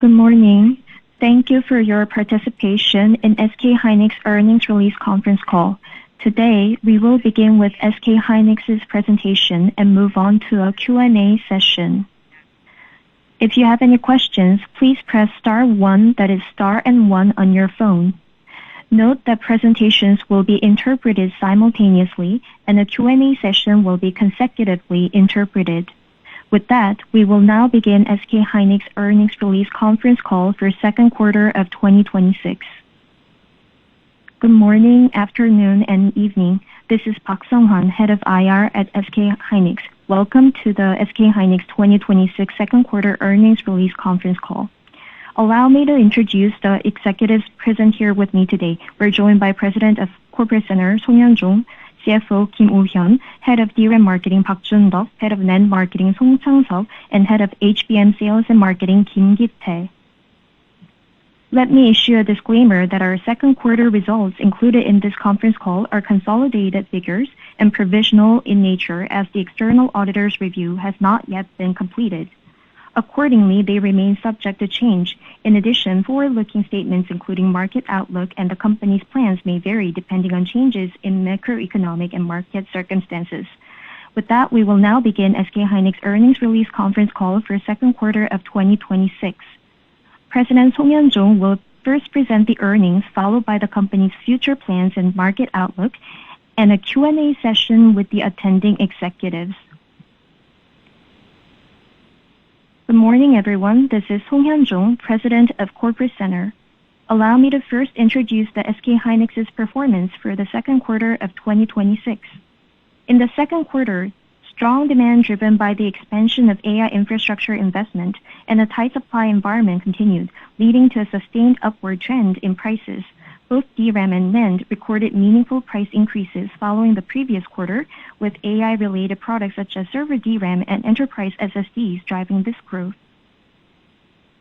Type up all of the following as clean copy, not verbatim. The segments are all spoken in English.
Good morning. Thank you for your participation in SK hynix earnings release conference call. Today, we will begin with SK hynix's presentation and move on to a Q&A session. If you have any questions, please press star one, that is star and one on your phone. Note that presentations will be interpreted simultaneously and a Q&A session will be consecutively interpreted. With that, we will now begin SK hynix earnings release conference call for second quarter of 2026. Good morning, afternoon, and evening. This is Park Sung-hwan, Head of IR at SK hynix. Welcome to the SK hynix 2026 second quarter earnings release conference call. Allow me to introduce the executives present here with me today. We're joined by President of Corporate Center, Song Hyun-jong, CFO Kim Woo-hyun, Head of DRAM Marketing Park Jun-deok, Head of NAND Marketing Song Chang-seok, and Head of HBM Sales and Marketing Kim Ki-tae. Let me issue a disclaimer that our second quarter results included in this conference call are consolidated figures and provisional in nature, as the external auditor's review has not yet been completed. Accordingly, they remain subject to change. In addition, forward-looking statements including market outlook and the company's plans may vary depending on changes in macroeconomic and market circumstances. With that, we will now begin SK hynix earnings release conference call for second quarter of 2026. President Song Hyun-jong will first present the earnings, followed by the company's future plans and market outlook, and a Q&A session with the attending executives. Good morning, everyone. This is Song Hyun-jong, President of Corporate Center. Allow me to first introduce the SK hynix's performance for the second quarter of 2026. In the second quarter, strong demand driven by the expansion of AI infrastructure investment and a tight supply environment continued, leading to a sustained upward trend in prices. Both DRAM and NAND recorded meaningful price increases following the previous quarter, with AI-related products such as server DRAM and enterprise SSDs driving this growth.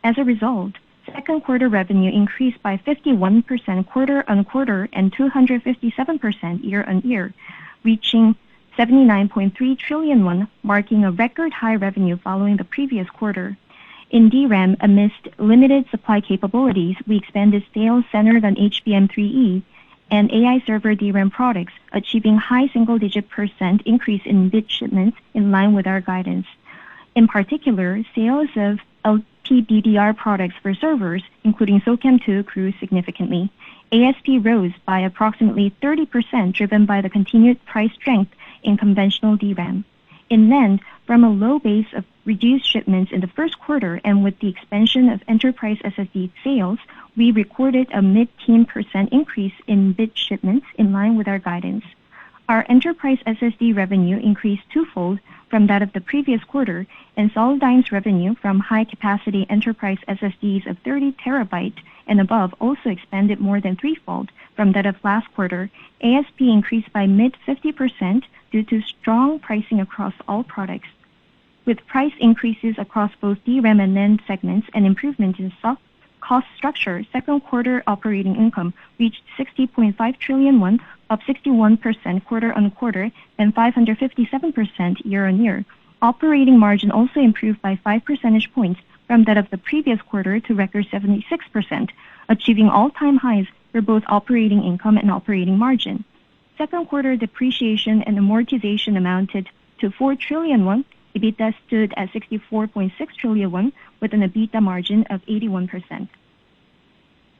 As a result, second quarter revenue increased by 51% quarter-on-quarter and 257% year-on-year, reaching 79.3 trillion won, marking a record high revenue following the previous quarter. In DRAM, amidst limited supply capabilities, we expanded sales centered on HBM3E and AI server DRAM products, achieving high single-digit % increase in bit shipments in line with our guidance. In particular, sales of LPDDR products for servers, including SOCAMM2, grew significantly. ASP rose by approximately 30%, driven by the continued price strength in conventional DRAM. In NAND, from a low base of reduced shipments in the first quarter and with the expansion of enterprise SSD sales, we recorded a mid-teen % increase in bit shipments in line with our guidance. Our enterprise SSD revenue increased twofold from that of the previous quarter, and Solidigm's revenue from high-capacity enterprise SSDs of 30 terabyte and above also expanded more than threefold from that of last quarter. ASP increased by mid-50% due to strong pricing across all products. With price increases across both DRAM and NAND segments and improvement in cost structure, second quarter operating income reached 60.5 trillion won, up 61% quarter-on-quarter and 557% year-on-year. Operating margin also improved by 5 percentage points from that of the previous quarter to record 76%, achieving all-time highs for both operating income and operating margin. Second quarter depreciation and amortization amounted to 4 trillion won. EBITDA stood at 64.6 trillion won with an EBITDA margin of 81%.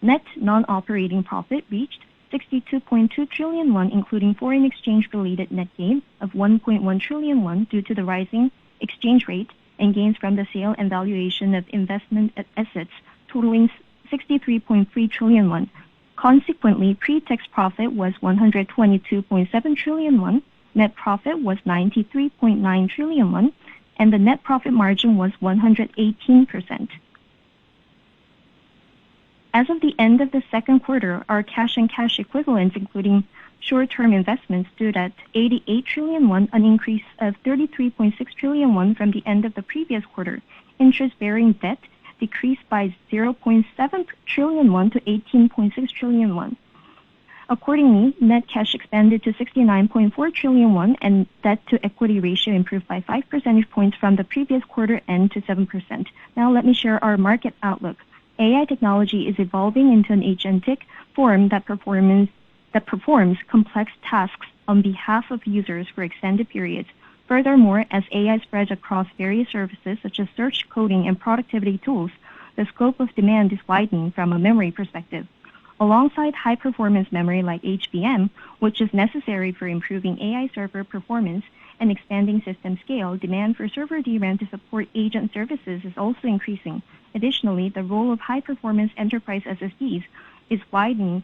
Net non-operating profit reached 62.2 trillion won, including foreign exchange-related net gain of 1.1 trillion won due to the rising exchange rate and gains from the sale and valuation of investment assets totaling 63.3 trillion won. Consequently, pre-tax profit was 122.7 trillion won, net profit was 93.9 trillion won, and the net profit margin was 118%. As of the end of the second quarter, our cash and cash equivalents, including short-term investments, stood at 88 trillion won, an increase of 33.6 trillion won from the end of the previous quarter. Interest-bearing debt decreased by 0.7 trillion won to 18.6 trillion won. Accordingly, net cash expanded to 69.4 trillion won, and debt-to-equity ratio improved by 5 percentage points from the previous quarter end to 7%. Now let me share our market outlook. AI technology is evolving into an agentic form that performs complex tasks on behalf of users for extended periods. Furthermore, as AI spreads across various services such as search, coding, and productivity tools, the scope of demand is widening from a memory perspective. Alongside high-performance memory like HBM, which is necessary for improving AI server performance and expanding system scale, demand for server DRAM to support agent services is also increasing. Additionally, the role of high-performance enterprise SSDs is widening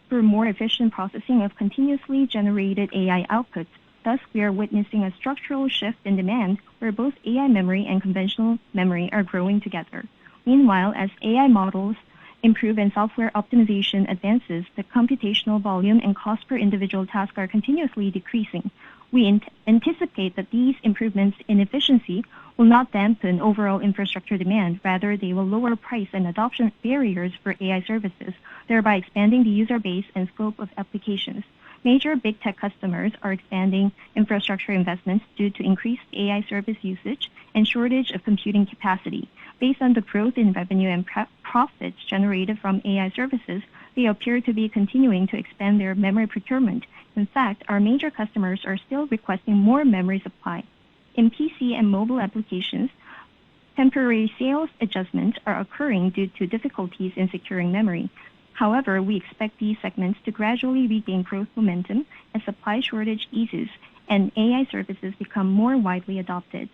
for more efficient processing of continuously generated AI outputs. Thus, we are witnessing a structural shift in demand where both AI memory and conventional memory are growing together. Meanwhile, as AI models improve and software optimization advances, the computational volume and cost per individual task are continuously decreasing. We anticipate that these improvements in efficiency will not dampen overall infrastructure demand. Rather, they will lower price and adoption barriers for AI services, thereby expanding the user base and scope of applications. Major big tech customers are expanding infrastructure investments due to increased AI service usage and shortage of computing capacity. Based on the growth in revenue and profits generated from AI services, they appear to be continuing to expand their memory procurement. In fact, our major customers are still requesting more memory supply. In PC and mobile applications, temporary sales adjustments are occurring due to difficulties in securing memory. However, we expect these segments to gradually regain growth momentum as supply shortage eases and AI services become more widely adopted.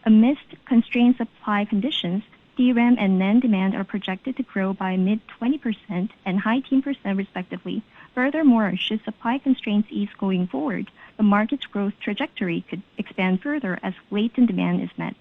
Amidst constrained supply conditions, DRAM and NAND demand are projected to grow by mid-20% and high-teen % respectively. Furthermore, should supply constraints ease going forward, the market's growth trajectory could expand further as latent demand is met.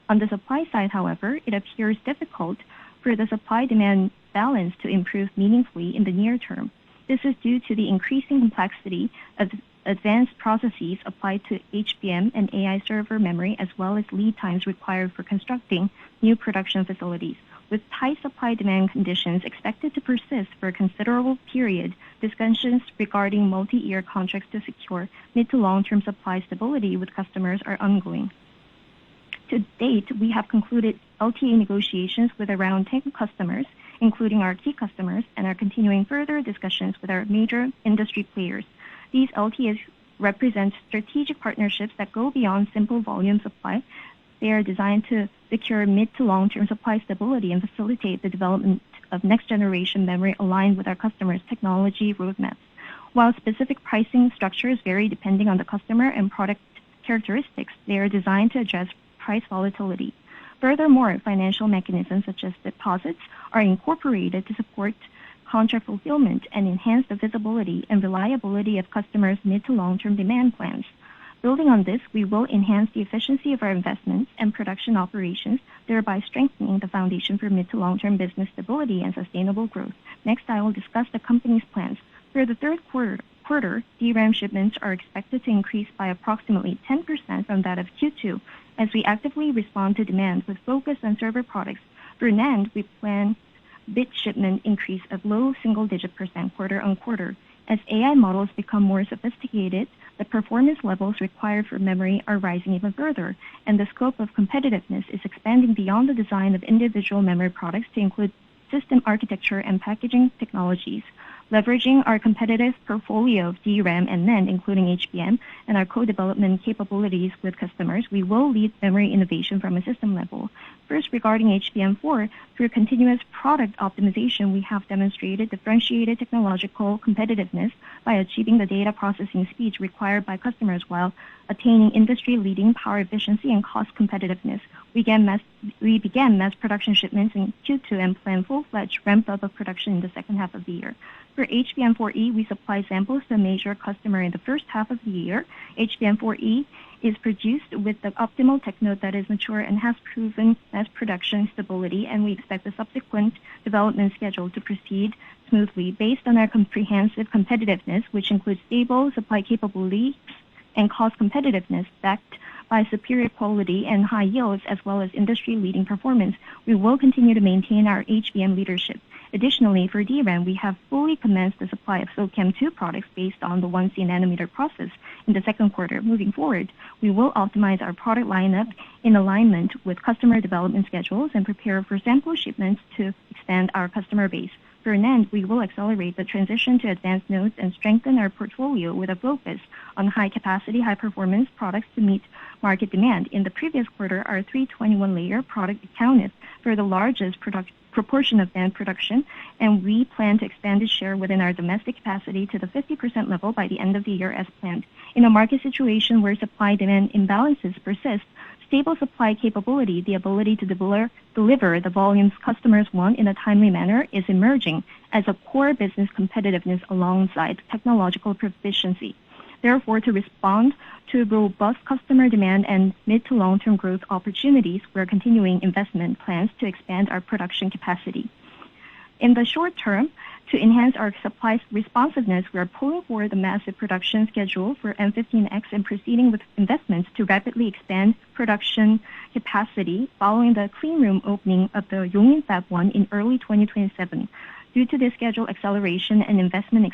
On the supply side, however, it appears difficult for the supply-demand balance to improve meaningfully in the near term. This is due to the increasing complexity of advanced processes applied to HBM and AI server memory, as well as lead times required for constructing new production facilities. With tight supply-demand conditions expected to persist for a considerable period, discussions regarding multi-year contracts to secure mid to long-term supply stability with customers are ongoing. To date, we have concluded LTA negotiations with around 10 customers, including our key customers, and are continuing further discussions with our major industry players. These LTAs represent strategic partnerships that go beyond simple volume supply. They are designed to secure mid to long-term supply stability and facilitate the development of next-generation memory aligned with our customers' technology roadmaps. While specific pricing structures vary depending on the customer and product characteristics, they are designed to address price volatility. Furthermore, financial mechanisms such as deposits are incorporated to support contract fulfillment and enhance the visibility and reliability of customers' mid to long-term demand plans. Building on this, we will enhance the efficiency of our investments and production operations, thereby strengthening the foundation for mid to long-term business stability and sustainable growth. Next, I will discuss the company's plans. For the third quarter, DRAM shipments are expected to increase by approximately 10% from that of Q2 as we actively respond to demand with focus on server products. For NAND, we plan bit shipment increase of low single-digit % quarter-on-quarter. As AI models become more sophisticated, the performance levels required for memory are rising even further, and the scope of competitiveness is expanding beyond the design of individual memory products to include system architecture and packaging technologies. Leveraging our competitive portfolio of DRAM and NAND, including HBM, and our co-development capabilities with customers, we will lead memory innovation from a system level. First, regarding HBM4, through continuous product optimization, we have demonstrated differentiated technological competitiveness by achieving the data processing speeds required by customers while attaining industry-leading power efficiency and cost competitiveness. We began mass production shipments in Q2 and plan full-fledged ramp-up of production in the second half of the year. For HBM4E, we supply samples to a major customer in the first half of the year. HBM4E is produced with the optimal tech node that is mature and has proven mass production stability, and we expect the subsequent development schedule to proceed smoothly. Based on our comprehensive competitiveness, which includes stable supply capabilities and cost competitiveness backed by superior quality and high yields as well as industry-leading performance, we will continue to maintain our HBM leadership. Additionally, for DRAM, we have fully commenced the supply of SOCAMM 2 products based on the 1C nanometer process in the second quarter. Moving forward, we will optimize our product lineup in alignment with customer development schedules and prepare for sample shipments to expand our customer base. For NAND, we will accelerate the transition to advanced nodes and strengthen our portfolio with a focus on high-capacity, high-performance products to meet market demand. In the previous quarter, our 321-layer product accounted for the largest proportion of NAND production, and we plan to expand its share within our domestic capacity to the 50% level by the end of the year as planned. In a market situation where supply-demand imbalances persist, stable supply capability, the ability to deliver the volumes customers want in a timely manner, is emerging as a core business competitiveness alongside technological proficiency. Therefore, to respond to robust customer demand and mid to long-term growth opportunities, we're continuing investment plans to expand our production capacity. In the short term, to enhance our supply responsiveness, we are pulling forward the massive production schedule for M15X and proceeding with investments to rapidly expand production capacity following the clean room opening of the Yongin Fab 1 in early 2027. Due to this schedule acceleration and investment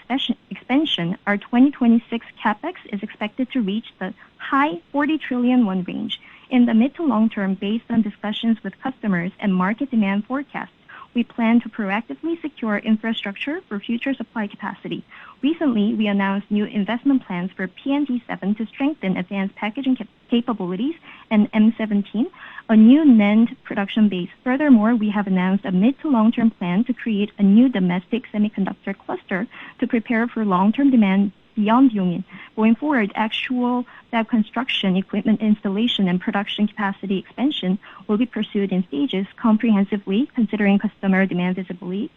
expansion, our 2026 capex is expected to reach the high 40 trillion won range. In the mid to long term, based on discussions with customers and market demand forecasts, we plan to proactively secure infrastructure for future supply capacity. Recently, we announced new investment plans for PND7 to strengthen advanced packaging capabilities and M17, a new NAND production base. Furthermore, we have announced a mid to long-term plan to create a new domestic semiconductor cluster to prepare for long-term demand beyond Yongin. Going forward, actual fab construction, equipment installation, and production capacity expansion will be pursued in stages comprehensively, considering customer demand visibility,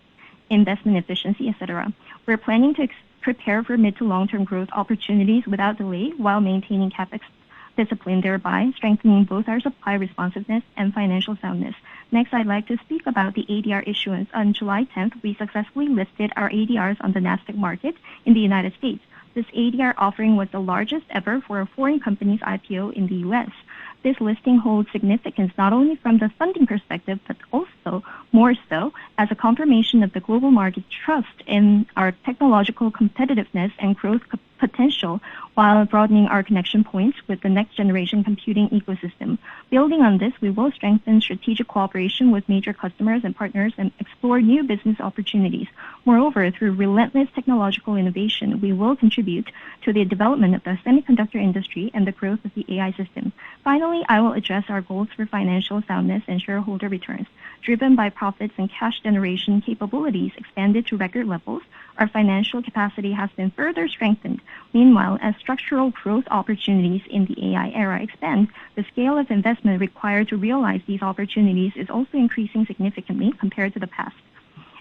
investment efficiency, etc. We're planning to prepare for mid to long-term growth opportunities without delay while maintaining capex discipline, thereby strengthening both our supply responsiveness and financial soundness. Next, I'd like to speak about the ADR issuance. On July 10th, we successfully listed our ADRs on the Nasdaq market in the United States. This ADR offering was the largest ever for a foreign company's IPO in the U.S. This listing holds significance not only from the funding perspective, but also more so as a confirmation of the global market trust in our technological competitiveness and growth potential, while broadening our connection points with the next generation computing ecosystem. Building on this, we will strengthen strategic cooperation with major customers and partners and explore new business opportunities. Moreover, through relentless technological innovation, we will contribute to the development of the semiconductor industry and the growth of the AI system. Finally, I will address our goals for financial soundness and shareholder returns. Driven by profits and cash generation capabilities expanded to record levels, our financial capacity has been further strengthened. Meanwhile, as structural growth opportunities in the AI era expand, the scale of investment required to realize these opportunities is also increasing significantly compared to the past.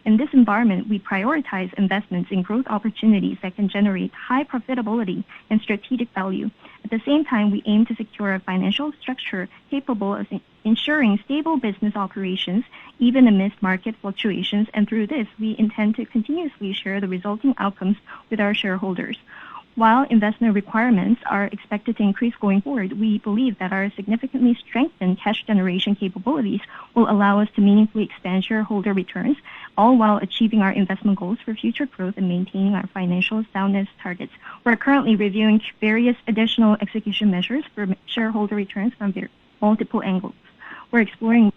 In this environment, we prioritize investments in growth opportunities that can generate high profitability and strategic value. At the same time, we aim to secure a financial structure capable of ensuring stable business operations even amidst market fluctuations, and through this, we intend to continuously share the resulting outcomes with our shareholders. While investment requirements are expected to increase going forward, we believe that our significantly strengthened cash generation capabilities will allow us to meaningfully expand shareholder returns, all while achieving our investment goals for future growth and maintaining our financial soundness targets. We're currently reviewing various additional execution measures for shareholder returns from multiple angles. We're exploring.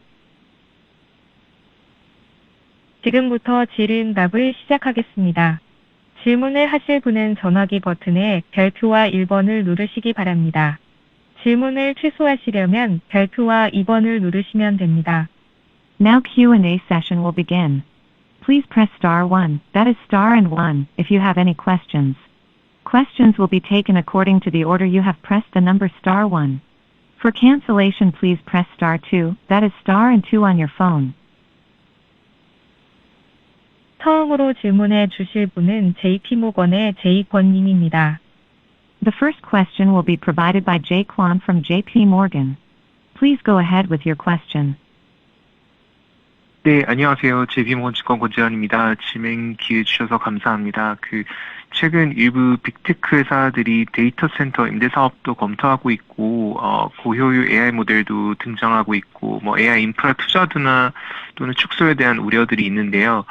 지금부터 질의응답을 시작하겠습니다. 질문을 하실 분은 전화기 버튼에 별표와 1번을 누르시기 바랍니다. 질문을 취소하시려면 별표와 2번을 누르시면 됩니다. Now Q&A session will begin. Please press star 1, that is star and 1, if you have any questions. Questions will be taken according to the order you have pressed the number star 1. For cancellation, please press star 2, that is star and 2 on your phone. 처음으로 질문해 주실 분은 JP모건의 제이권님입니다. The first question will be provided by Jay Kwon from JP Morgan. Please go ahead with your question. 네, 안녕하세요. JP모건 증권 권재환입니다. 질문 기회 주셔서 감사합니다. 최근 일부 빅테크 회사들이 데이터 센터 임대 사업도 검토하고 있고, 고효율 AI 모델도 등장하고 있고, AI 인프라 투자도나 또는 축소에 대한 우려들이 있는데요.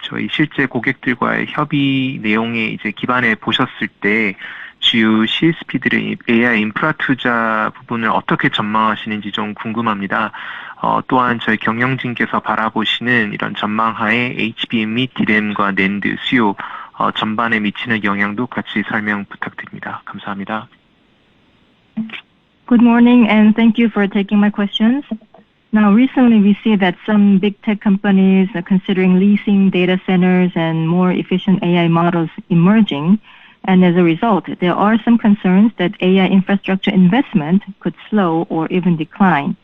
저희 실제 고객들과의 협의 내용에 이제 기반해 보셨을 때 주요 CSP들의 AI 인프라 투자 부분을 어떻게 전망하시는지 좀 궁금합니다. 또한 저희 경영진께서 바라보시는 이런 전망하에 HBM 및 DRAM과 NAND 수요 전반에 미치는 영향도 같이 설명 부탁드립니다. 감사합니다. Good morning, and thank you for taking my questions. Now, recently we see that some big tech companies are considering leasing data centers and more efficient AI models emerging. And as a result, there are some concerns that AI infrastructure investment could slow or even decline.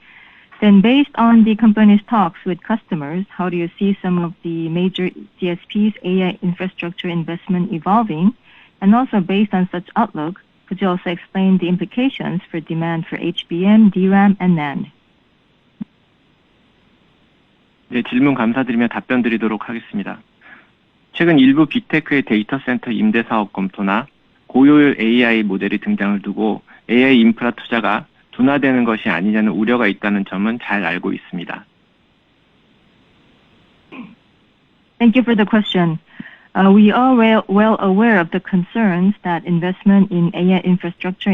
Then based on the company's talks with customers, how do you see some of the major CSPs' AI infrastructure investment evolving? And also based on such outlook, could you also explain the implications for demand for HBM, DRAM, and NAND? 네, 질문 감사드리며 답변 드리도록 하겠습니다. 최근 일부 빅테크의 데이터 센터 임대 사업 검토나 고효율 AI 모델이 등장을 두고 AI 인프라 투자가 둔화되는 것이 아니냐는 우려가 있다는 점은 잘 알고 있습니다. Thank you for the question. We are well aware of the concerns that investment in AI infrastructure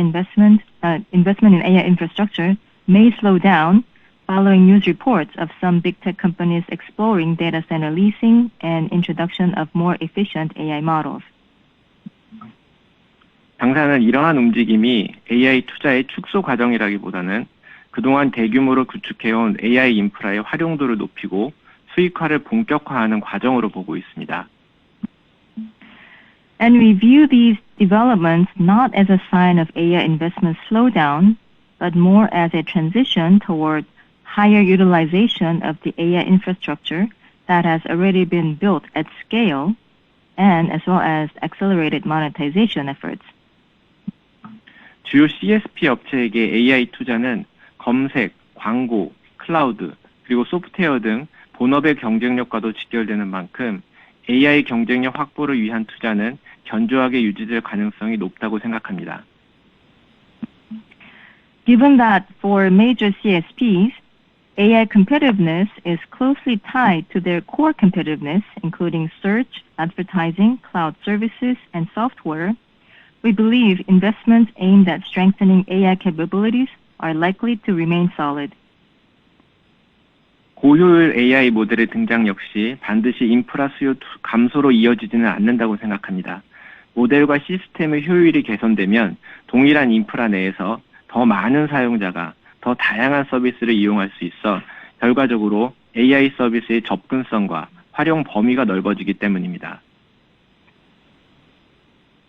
may slow down following news reports of some big tech companies exploring data center leasing and introduction of more efficient AI models. 당사는 이러한 움직임이 AI 투자의 축소 과정이라기보다는 그동안 대규모로 구축해온 AI 인프라의 활용도를 높이고 수익화를 본격화하는 과정으로 보고 있습니다. And we view these developments not as a sign of AI investment slowdown, but more as a transition toward higher utilization of the AI infrastructure that has already been built at scale, and as well as accelerated monetization efforts. 주요 CSP 업체에게 AI 투자는 검색, 광고, 클라우드, 그리고 소프트웨어 등 본업의 경쟁력과도 직결되는 만큼 AI 경쟁력 확보를 위한 투자는 견조하게 유지될 가능성이 높다고 생각합니다. Given that for major CSPs, AI competitiveness is closely tied to their core competitiveness, including search, advertising, cloud services, and software, we believe investments aimed at strengthening AI capabilities are likely to remain solid. 고효율 AI 모델의 등장 역시 반드시 인프라 수요 감소로 이어지지는 않는다고 생각합니다. 모델과 시스템의 효율이 개선되면 동일한 인프라 내에서 더 많은 사용자가 더 다양한 서비스를 이용할 수 있어 결과적으로 AI 서비스의 접근성과 활용 범위가 넓어지기 때문입니다.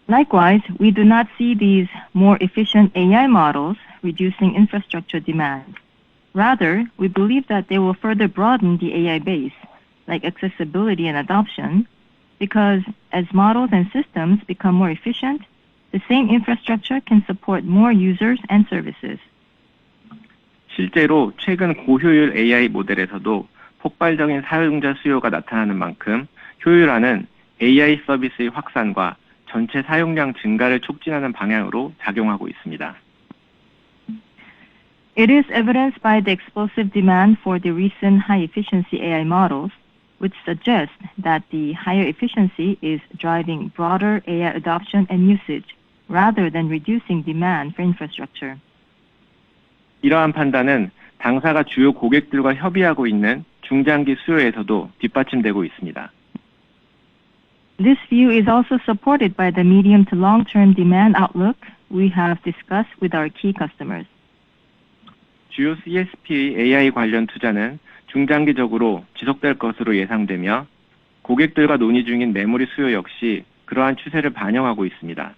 Likewise, we do not see these more efficient AI models reducing infrastructure demand. Rather, we believe that they will further broaden the AI base, like accessibility and adoption, because as models and systems become more efficient, the same infrastructure can support more users and services. 실제로 최근 고효율 AI 모델에서도 폭발적인 사용자 수요가 나타나는 만큼 효율화는 AI 서비스의 확산과 전체 사용량 증가를 촉진하는 방향으로 작용하고 있습니다. It is evidenced by the explosive demand for the recent high-efficiency AI models, which suggests that the higher efficiency is driving broader AI adoption and usage, rather than reducing demand for infrastructure. 이러한 판단은 당사가 주요 고객들과 협의하고 있는 중장기 수요에서도 뒷받침되고 있습니다. This view is also supported by the medium to long-term demand outlook we have discussed with our key customers. 주요 CSP의 AI 관련 투자는 중장기적으로 지속될 것으로 예상되며 고객들과 논의 중인 메모리 수요 역시 그러한 추세를 반영하고 있습니다.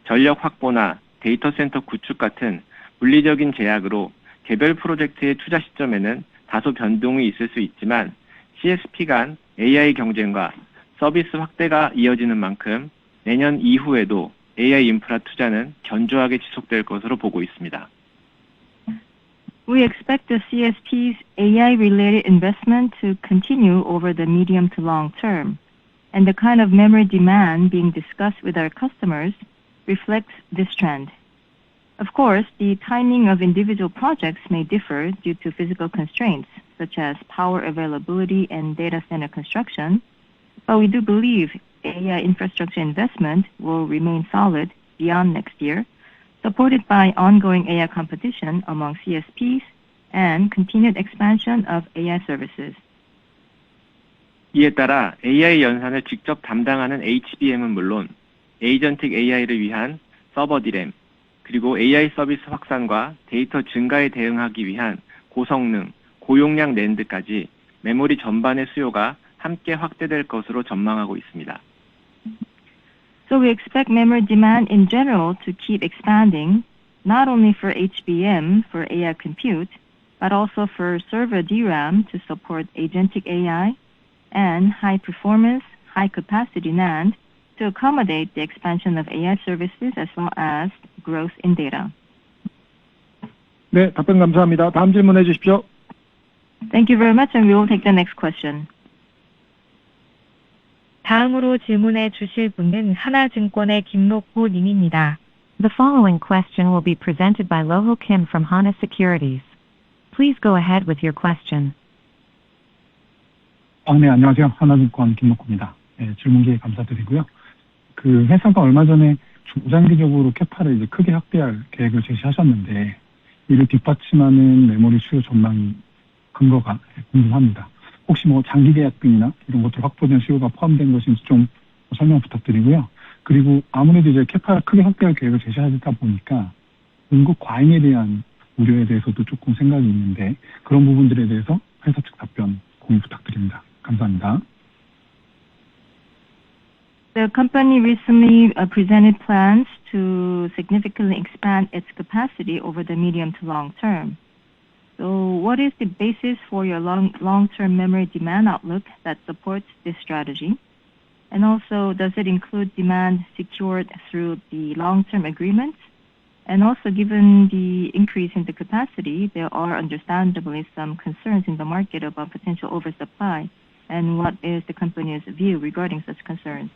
전력 확보나 데이터 센터 구축 같은 물리적인 제약으로 개별 프로젝트의 투자 시점에는 다소 변동이 있을 수 있지만 CSP 간 AI 경쟁과 서비스 확대가 이어지는 만큼 내년 이후에도 AI 인프라 투자는 견조하게 지속될 것으로 보고 있습니다. We expect the CSP's AI-related investment to continue over the medium to long term, and the kind of memory demand being discussed with our customers reflects this trend. Of course, the timing of individual projects may differ due to physical constraints, such as power availability and data center construction, but we do believe AI infrastructure investment will remain solid beyond next year, supported by ongoing AI competition among CSPs and continued expansion of AI services. 이에 따라 AI 연산을 직접 담당하는 HBM은 물론 에이전틱 AI를 위한 서버 디램, 그리고 AI 서비스 확산과 데이터 증가에 대응하기 위한 고성능, 고용량 낸드까지 메모리 전반의 수요가 함께 확대될 것으로 전망하고 있습니다. So we expect memory demand in general to keep expanding, not only for HBM for AI compute, but also for server DRAM to support agentic AI and high performance, high capacity NAND to accommodate the expansion of AI services as well as growth in data. 네, 답변 감사합니다. 다음 질문해 주십시오. Thank you very much, and we will take the next question. 다음으로 질문해 주실 분은 하나증권의 김록호 님입니다. The following question will be presented by Loho Kim from Hana Securities. Please go ahead with your question. 네, 안녕하세요. 하나증권 김록호입니다. 네, 질문 기회 감사드리고요. 그 회사가 얼마 전에 중장기적으로 캐파를 이제 크게 확대할 계획을 제시하셨는데 이를 뒷받침하는 메모리 수요 전망이 근거가 궁금합니다. 혹시 뭐 장기 계약 등이나 이런 것들 확보된 수요가 포함된 것인지 좀 설명 부탁드리고요. 그리고 아무래도 이제 캐파를 크게 확대할 계획을 제시하다 보니까 공급 과잉에 대한 우려에 대해서도 조금 생각이 있는데 그런 부분들에 대해서 회사 측 답변 공유 부탁드립니다. 감사합니다. The company recently presented plans to significantly expand its capacity over the medium to long term. So what is the basis for your long-term memory demand outlook that supports this strategy? And also, does it include demand secured through the long-term agreements? And also, given the increase in the capacity, there are understandably some concerns in the market about potential oversupply. And what is the company's view regarding such concerns?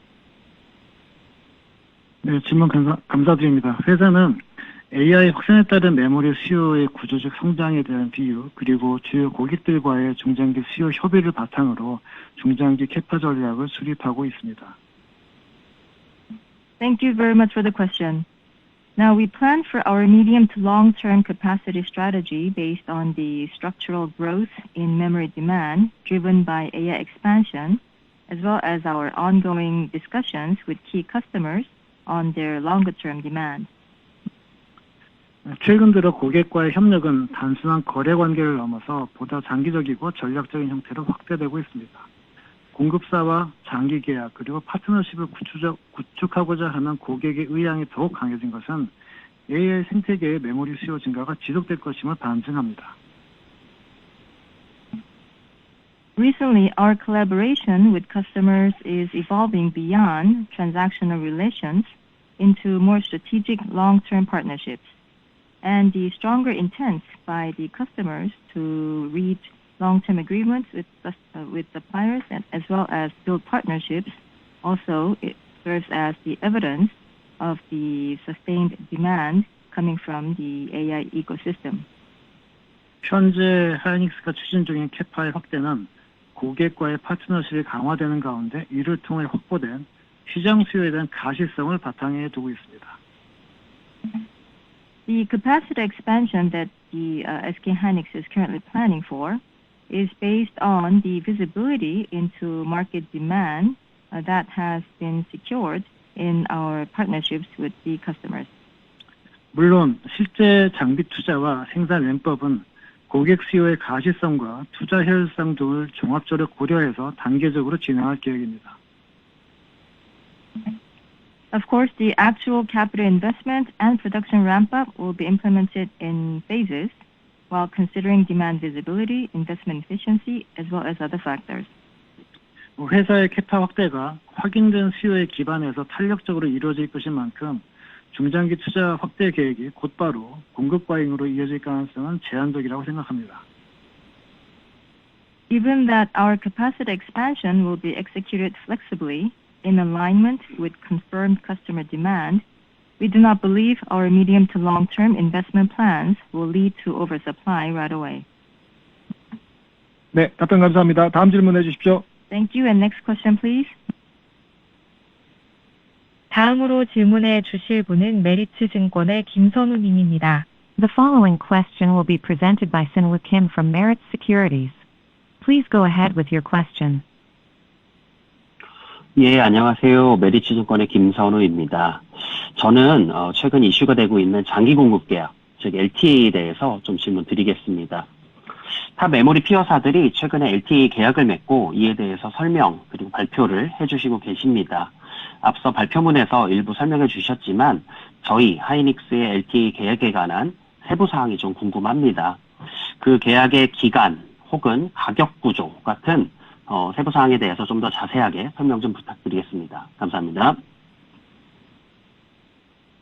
네, 질문 감사드립니다. 회사는 AI 확산에 따른 메모리 수요의 구조적 성장에 대한 비유, 그리고 주요 고객들과의 중장기 수요 협의를 바탕으로 중장기 캐파 전략을 수립하고 있습니다. Thank you very much for the question. Now, we plan for our medium to long-term capacity strategy based on the structural growth in memory demand driven by AI expansion, as well as our ongoing discussions with key customers on their longer-term demand. 최근 들어 고객과의 협력은 단순한 거래 관계를 넘어서 보다 장기적이고 전략적인 형태로 확대되고 있습니다. 공급사와 장기 계약 그리고 파트너십을 구축하고자 하는 고객의 의향이 더욱 강해진 것은 AI 생태계의 메모리 수요 증가가 지속될 것임을 반증합니다. Recently, our collaboration with customers is evolving beyond transactional relations into more strategic long-term partnerships. And the stronger intent by the customers to reach long-term agreements with suppliers and as well as build partnerships also it serves as the evidence of the sustained demand coming from the AI ecosystem. 현재 하이닉스가 추진 중인 캐파의 확대는 고객과의 파트너십이 강화되는 가운데 이를 통해 확보된 시장 수요에 대한 가시성을 바탕에 두고 있습니다. The capacity expansion that the SK hynix is currently planning for is based on the visibility into market demand that has been secured in our partnerships with the customers. 물론 실제 장비 투자와 생산 램법은 고객 수요의 가시성과 투자 효율성 등을 종합적으로 고려해서 단계적으로 진행할 계획입니다. Of course, the actual capital investment and production ramp-up will be implemented in phases while considering demand visibility, investment efficiency, as well as other factors. 회사의 캐파 확대가 확인된 수요에 기반해서 탄력적으로 이루어질 것인 만큼 중장기 투자 확대 계획이 곧바로 공급 과잉으로 이어질 가능성은 제한적이라고 생각합니다. Given that our capacity expansion will be executed flexibly in alignment with confirmed customer demand, we do not believe our medium to long-term investment plans will lead to oversupply right away. 네, 답변 감사합니다. 다음 질문해 주십시오. Thank you, and next question, please. 다음으로 질문해 주실 분은 메리츠 증권의 김선우 님입니다. The following question will be presented by Sinwoo Kim from Meritz Securities. Please go ahead with your question. 예, 안녕하세요. 메리츠 증권의 김선우입니다. 저는 최근 이슈가 되고 있는 장기 공급 계약, 즉 LTA에 대해서 좀 질문 드리겠습니다. 타 메모리 피어사들이 최근에 LTA 계약을 맺고 이에 대해서 설명 그리고 발표를 해주시고 계십니다. 앞서 발표문에서 일부 설명해 주셨지만 저희 하이닉스의 LTA 계약에 관한 세부 사항이 좀 궁금합니다. 그 계약의 기간 혹은 가격 구조 같은 세부 사항에 대해서 좀 더 자세하게 설명 좀 부탁드리겠습니다. 감사합니다.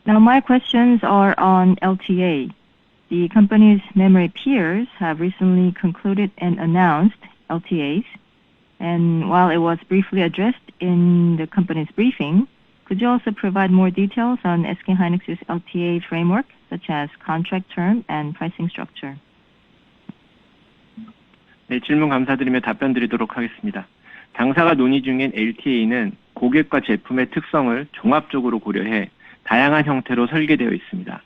Now my questions are on LTA. The company's memory peers have recently concluded and announced LTAs. And while it was briefly addressed in the company's briefing, could you also provide more details on SK hynix's LTA framework, such as contract term and pricing structure? 네, 질문 감사드리며 답변 드리도록 하겠습니다. 당사가 논의 중인 LTA는 고객과 제품의 특성을 종합적으로 고려해 다양한 형태로 설계되어 있습니다.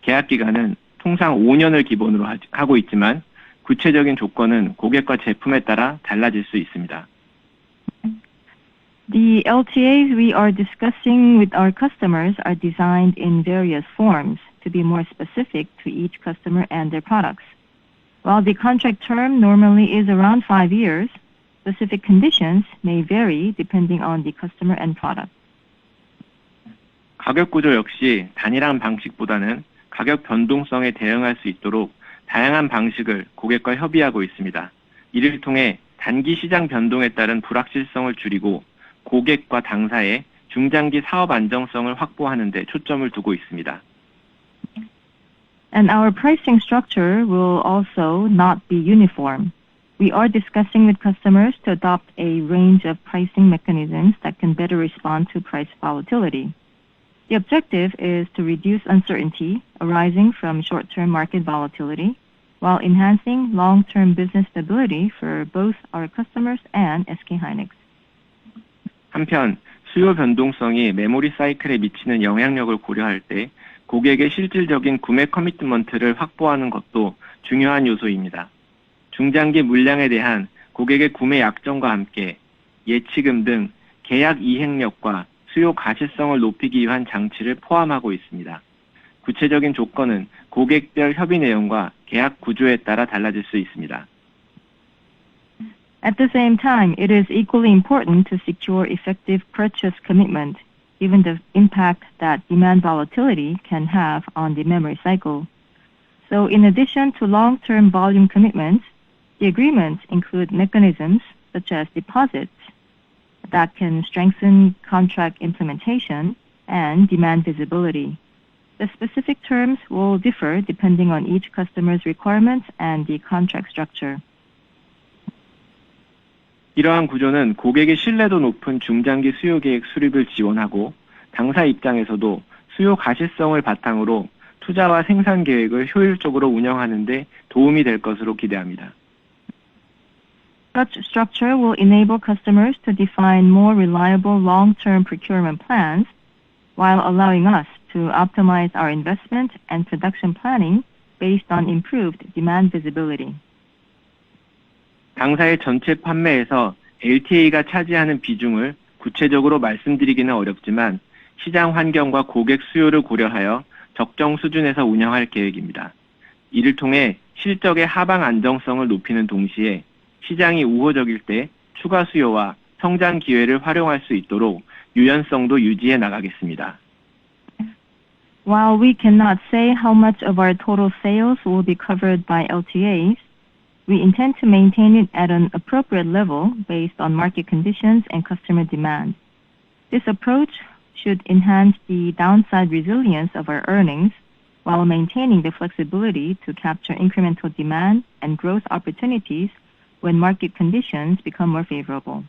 계약 기간은 통상 5년을 기본으로 하고 있지만 구체적인 조건은 고객과 제품에 따라 달라질 수 있습니다. The LTAs we are discussing with our customers are designed in various forms to be more specific to each customer and their products. While the contract term normally is around 5 years, specific conditions may vary depending on the customer and product. 가격 구조 역시 단일한 방식보다는 가격 변동성에 대응할 수 있도록 다양한 방식을 고객과 협의하고 있습니다. 이를 통해 단기 시장 변동에 따른 불확실성을 줄이고 고객과 당사의 중장기 사업 안정성을 확보하는 데 초점을 두고 있습니다. And our pricing structure will also not be uniform. We are discussing with customers to adopt a range of pricing mechanisms that can better respond to price volatility. The objective is to reduce uncertainty arising from short-term market volatility while enhancing long-term business stability for both our customers and SK hynix. 한편 수요 변동성이 메모리 사이클에 미치는 영향력을 고려할 때 고객의 실질적인 구매 커미트먼트를 확보하는 것도 중요한 요소입니다. 중장기 물량에 대한 고객의 구매 약정과 함께 예치금 등 계약 이행력과 수요 가시성을 높이기 위한 장치를 포함하고 있습니다. 구체적인 조건은 고객별 협의 내용과 계약 구조에 따라 달라질 수 있습니다. At the same time, it is equally important to secure effective purchase commitment, given the impact that demand volatility can have on the memory cycle. So in addition to long-term volume commitments, the agreements include mechanisms such as deposits that can strengthen contract implementation and demand visibility. The specific terms will differ depending on each customer's requirements and the contract structure. 이러한 구조는 고객의 신뢰도 높은 중장기 수요 계획 수립을 지원하고 당사 입장에서도 수요 가시성을 바탕으로 투자와 생산 계획을 효율적으로 운영하는 데 도움이 될 것으로 기대합니다. Such structure will enable customers to define more reliable long-term procurement plans while allowing us to optimize our investment and production planning based on improved demand visibility. 당사의 전체 판매에서 LTA가 차지하는 비중을 구체적으로 말씀드리기는 어렵지만 시장 환경과 고객 수요를 고려하여 적정 수준에서 운영할 계획입니다. 이를 통해 실적의 하방 안정성을 높이는 동시에 시장이 우호적일 때 추가 수요와 성장 기회를 활용할 수 있도록 유연성도 유지해 나가겠습니다. While we cannot say how much of our total sales will be covered by LTAs, we intend to maintain it at an appropriate level based on market conditions and customer demand. This approach should enhance the downside resilience of our earnings while maintaining the flexibility to capture incremental demand and growth opportunities when market conditions become more favorable.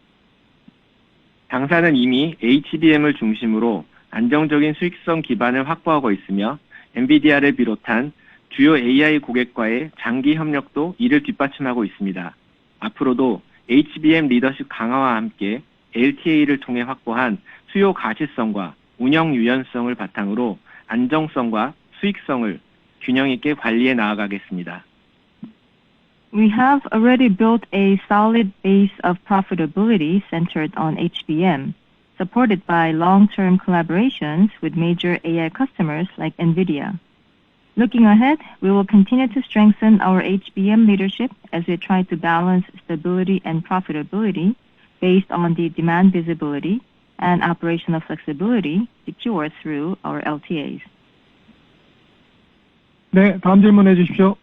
당사는 이미 HBM을 중심으로 안정적인 수익성 기반을 확보하고 있으며 엔비디아를 비롯한 주요 AI 고객과의 장기 협력도 이를 뒷받침하고 있습니다. 앞으로도 HBM 리더십 강화와 함께 LTA를 통해 확보한 수요 가시성과 운영 유연성을 바탕으로 안정성과 수익성을 균형 있게 관리해 나아가겠습니다. We have already built a solid base of profitability centered on HBM, supported by long-term collaborations with major AI customers like NVIDIA. Looking ahead, we will continue to strengthen our HBM leadership as we try to balance stability and profitability based on the demand visibility and operational flexibility secured through our LTAs. 네, 다음 질문해 주십시오.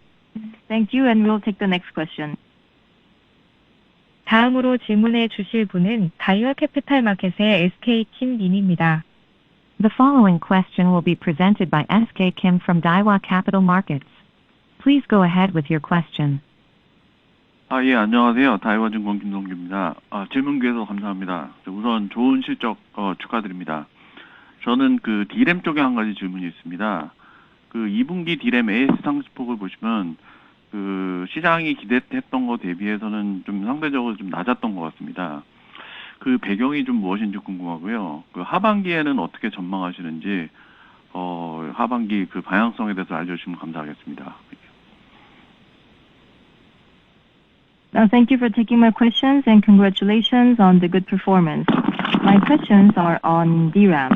Thank you, and we'll take the next question. 다음으로 질문해 주실 분은 다이와 캐피탈 마켓의 SK 김민입니다. The following question will be presented by SK Kim from Daiwa Capital Markets. Please go ahead with your question. 예, 안녕하세요. 다이와증권 김성규입니다. 질문 기회 주셔서 감사합니다. 우선 좋은 실적 축하드립니다. 저는 그 D램 쪽에 한 가지 질문이 있습니다. 그 2분기 D램 AS 상승폭을 보시면 그 시장이 기대했던 것 대비해서는 좀 상대적으로 좀 낮았던 것 같습니다. 그 배경이 좀 무엇인지 궁금하고요. 그 하반기에는 어떻게 전망하시는지 하반기 그 방향성에 대해서 알려주시면 감사하겠습니다. Thank you for taking my questions and congratulations on the good performance. My questions are on DRAM.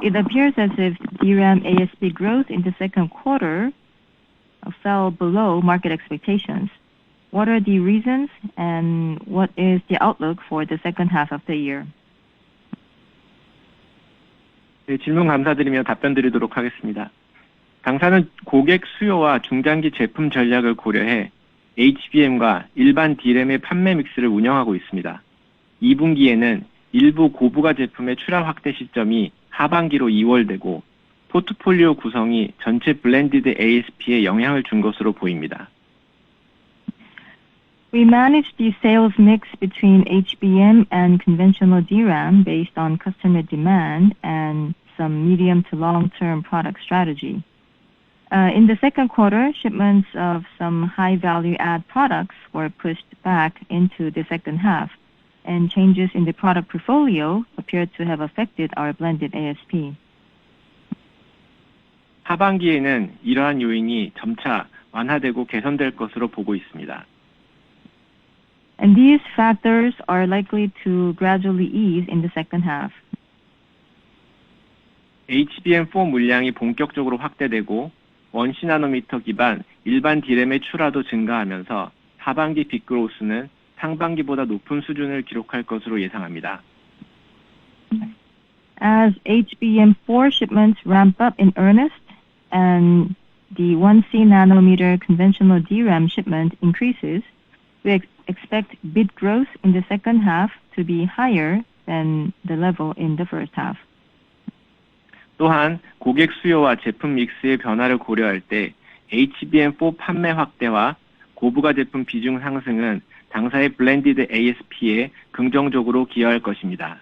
It appears as if DRAM ASP growth in the second quarter fell below market expectations. What are the reasons and what is the outlook for the second half of the year? 네, 질문 감사드리며 답변 드리도록 하겠습니다. 당사는 고객 수요와 중장기 제품 전략을 고려해 HBM과 일반 D램의 판매 믹스를 운영하고 있습니다. 2분기에는 일부 고부가 제품의 출하 확대 시점이 하반기로 이월되고 포트폴리오 구성이 전체 블렌디드 ASP에 영향을 준 것으로 보입니다. We manage the sales mix between HBM and conventional DRAM based on customer demand and some medium to long-term product strategy. In the second quarter, shipments of some high value add products were pushed back into the second half, and changes in the product portfolio appeared to have affected our blended ASP. 하반기에는 이러한 요인이 점차 완화되고 개선될 것으로 보고 있습니다. And these factors are likely to gradually ease in the second half. HBM4 물량이 본격적으로 확대되고 1C 기반 일반 D램의 출하도 증가하면서 하반기 빅그로스는 상반기보다 높은 수준을 기록할 것으로 예상합니다. As HBM4 shipments ramp up in earnest and the 1C nanometer conventional DRAM shipment increases, we expect bit growth in the second half to be higher than the level in the first half. 또한 고객 수요와 제품 믹스의 변화를 고려할 때 HBM4 판매 확대와 고부가 제품 비중 상승은 당사의 블렌디드 ASP에 긍정적으로 기여할 것입니다.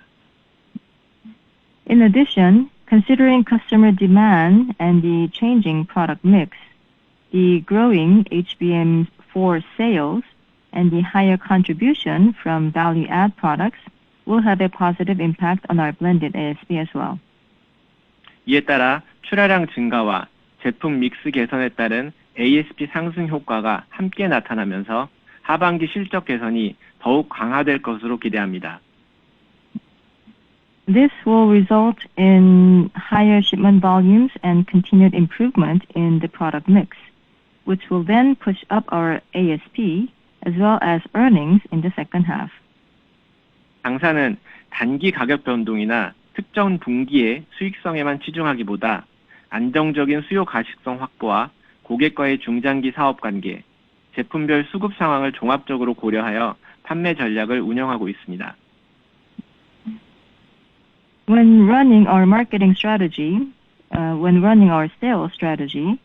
In addition, considering customer demand and the changing product mix, the growing HBM4 sales and the higher contribution from value-add products will have a positive impact on our blended ASP as well. 이에 따라 출하량 증가와 제품 믹스 개선에 따른 ASP 상승 효과가 함께 나타나면서 하반기 실적 개선이 더욱 강화될 것으로 기대합니다. This will result in higher shipment volumes and continued improvement in the product mix, which will then push up our ASP as well as earnings in the second half. 당사는 단기 가격 변동이나 특정 분기의 수익성에만 치중하기보다 안정적인 수요 가식성 확보와 고객과의 중장기 사업 관계, 제품별 수급 상황을 종합적으로 고려하여 판매 전략을 운영하고 있습니다. When running our marketing strategy, when running our sales strategy,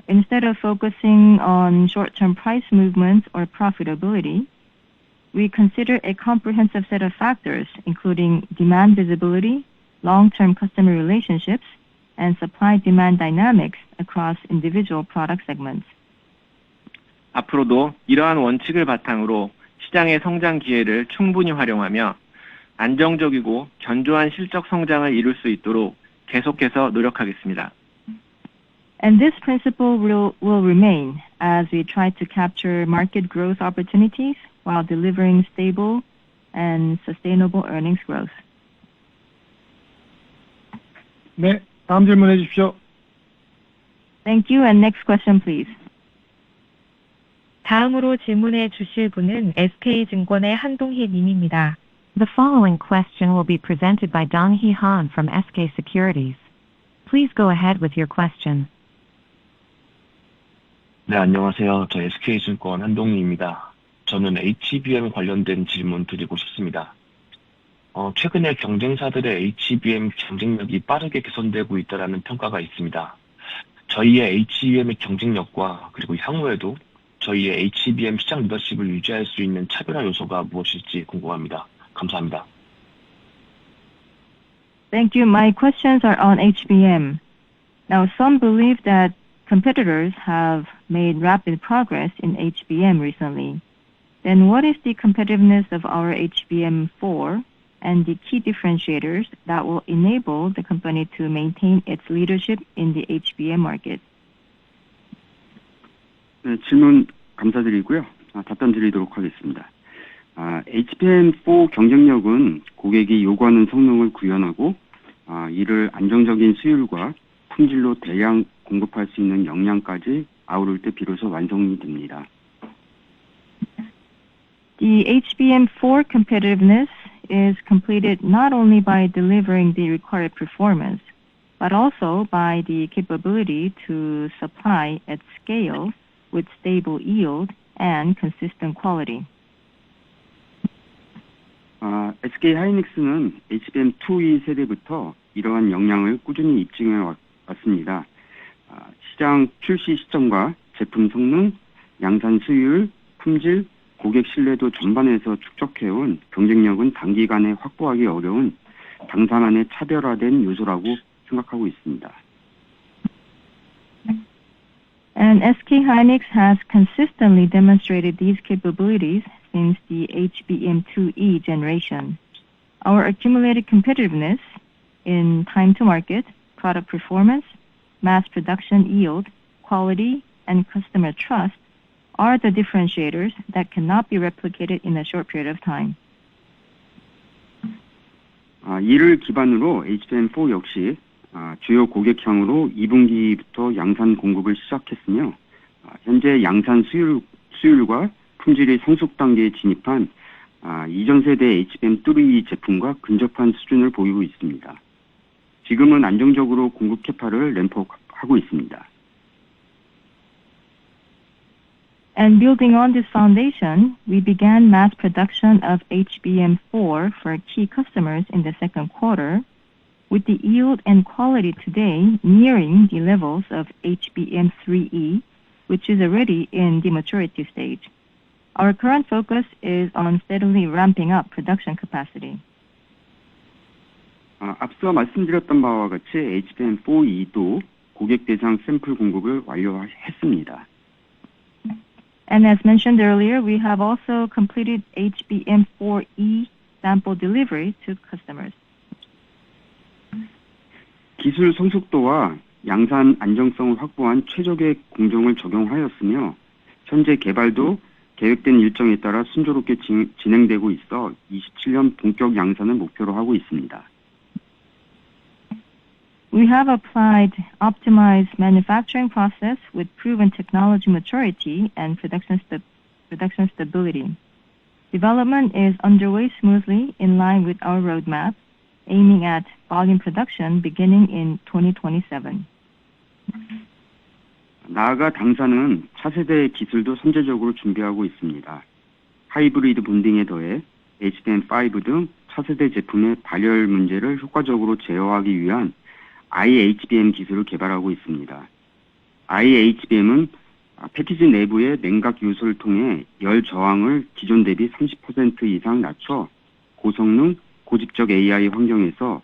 instead of focusing on short-term price movements or profitability, we consider a comprehensive set of factors, including demand visibility, long-term customer relationships, and supply-demand dynamics across individual product segments. 앞으로도 이러한 원칙을 바탕으로 시장의 성장 기회를 충분히 활용하며 안정적이고 견조한 실적 성장을 이룰 수 있도록 계속해서 노력하겠습니다. And this principle will remain as we try to capture market growth opportunities while delivering stable and sustainable earnings growth. 네, 다음 질문해 주십시오. Thank you. And next question, please. 다음으로 질문해 주실 분은 SK증권의 한동희 님입니다. The following question will be presented by Dong-hee Han from SK Securities. Please go ahead with your question. 네, 안녕하세요. 저 SK증권 한동희입니다. 저는 HBM 관련된 질문 드리고 싶습니다. 최근에 경쟁사들의 HBM 경쟁력이 빠르게 개선되고 있다는 평가가 있습니다. 저희의 HBM의 경쟁력과 그리고 향후에도 저희의 HBM 시장 리더십을 유지할 수 있는 차별화 요소가 무엇일지 궁금합니다. 감사합니다. Thank you. My questions are on HBM. Now, some believe that competitors have made rapid progress in HBM recently. Then what is the competitiveness of our HBM4 and the key differentiators that will enable the company to maintain its leadership in the HBM market? 네, 질문 감사드리고요. 답변 드리도록 하겠습니다. HBM4 경쟁력은 고객이 요구하는 성능을 구현하고 이를 안정적인 수율과 품질로 대량 공급할 수 있는 역량까지 아우를 때 비로소 완성이 됩니다. The HBM4 competitiveness is completed not only by delivering the required performance, but also by the capability to supply at scale with stable yield and consistent quality. SK 하이닉스는 HBM2E 세대부터 이러한 역량을 꾸준히 입증해 왔습니다. 시장 출시 시점과 제품 성능, 양산 수율, 품질, 고객 신뢰도 전반에서 축적해온 경쟁력은 단기간에 확보하기 어려운 당사만의 차별화된 요소라고 생각하고 있습니다. And SK Hynix has consistently demonstrated these capabilities since the HBM2E generation. Our accumulated competitiveness in time to market, product performance, mass production yield, quality, and customer trust are the differentiators that cannot be replicated in a short period of time. 이를 기반으로 HBM4 역시 주요 고객향으로 2분기부터 양산 공급을 시작했으며 현재 양산 수율과 품질이 성숙 단계에 진입한 이전 세대 HBM3E 제품과 근접한 수준을 보이고 있습니다. 지금은 안정적으로 공급 캐파를 램프업하고 있습니다. And building on this foundation, we began mass production of HBM4 for key customers in the second quarter, with the yield and quality today nearing the levels of HBM3E, which is already in the maturity stage. Our current focus is on steadily ramping up production capacity. 앞서 말씀드렸던 바와 같이 HBM4E도 고객 대상 샘플 공급을 완료했습니다. And as mentioned earlier, we have also completed HBM4E sample delivery to customers. 기술 성숙도와 양산 안정성을 확보한 최적의 공정을 적용하였으며 현재 개발도 계획된 일정에 따라 순조롭게 진행되고 있어 27년 본격 양산을 목표로 하고 있습니다. We have applied optimized manufacturing process with proven technology maturity and production stability. Development is underway smoothly in line with our roadmap, aiming at volume production beginning in 2027. 나아가 당사는 차세대 기술도 선제적으로 준비하고 있습니다. 하이브리드 본딩에 더해 HBM5 등 차세대 제품의 발열 문제를 효과적으로 제어하기 위한 IHBM 기술을 개발하고 있습니다. IHBM은 패키지 내부의 냉각 요소를 통해 열 저항을 기존 대비 30% 이상 낮춰 고성능, 고집적 AI 환경에서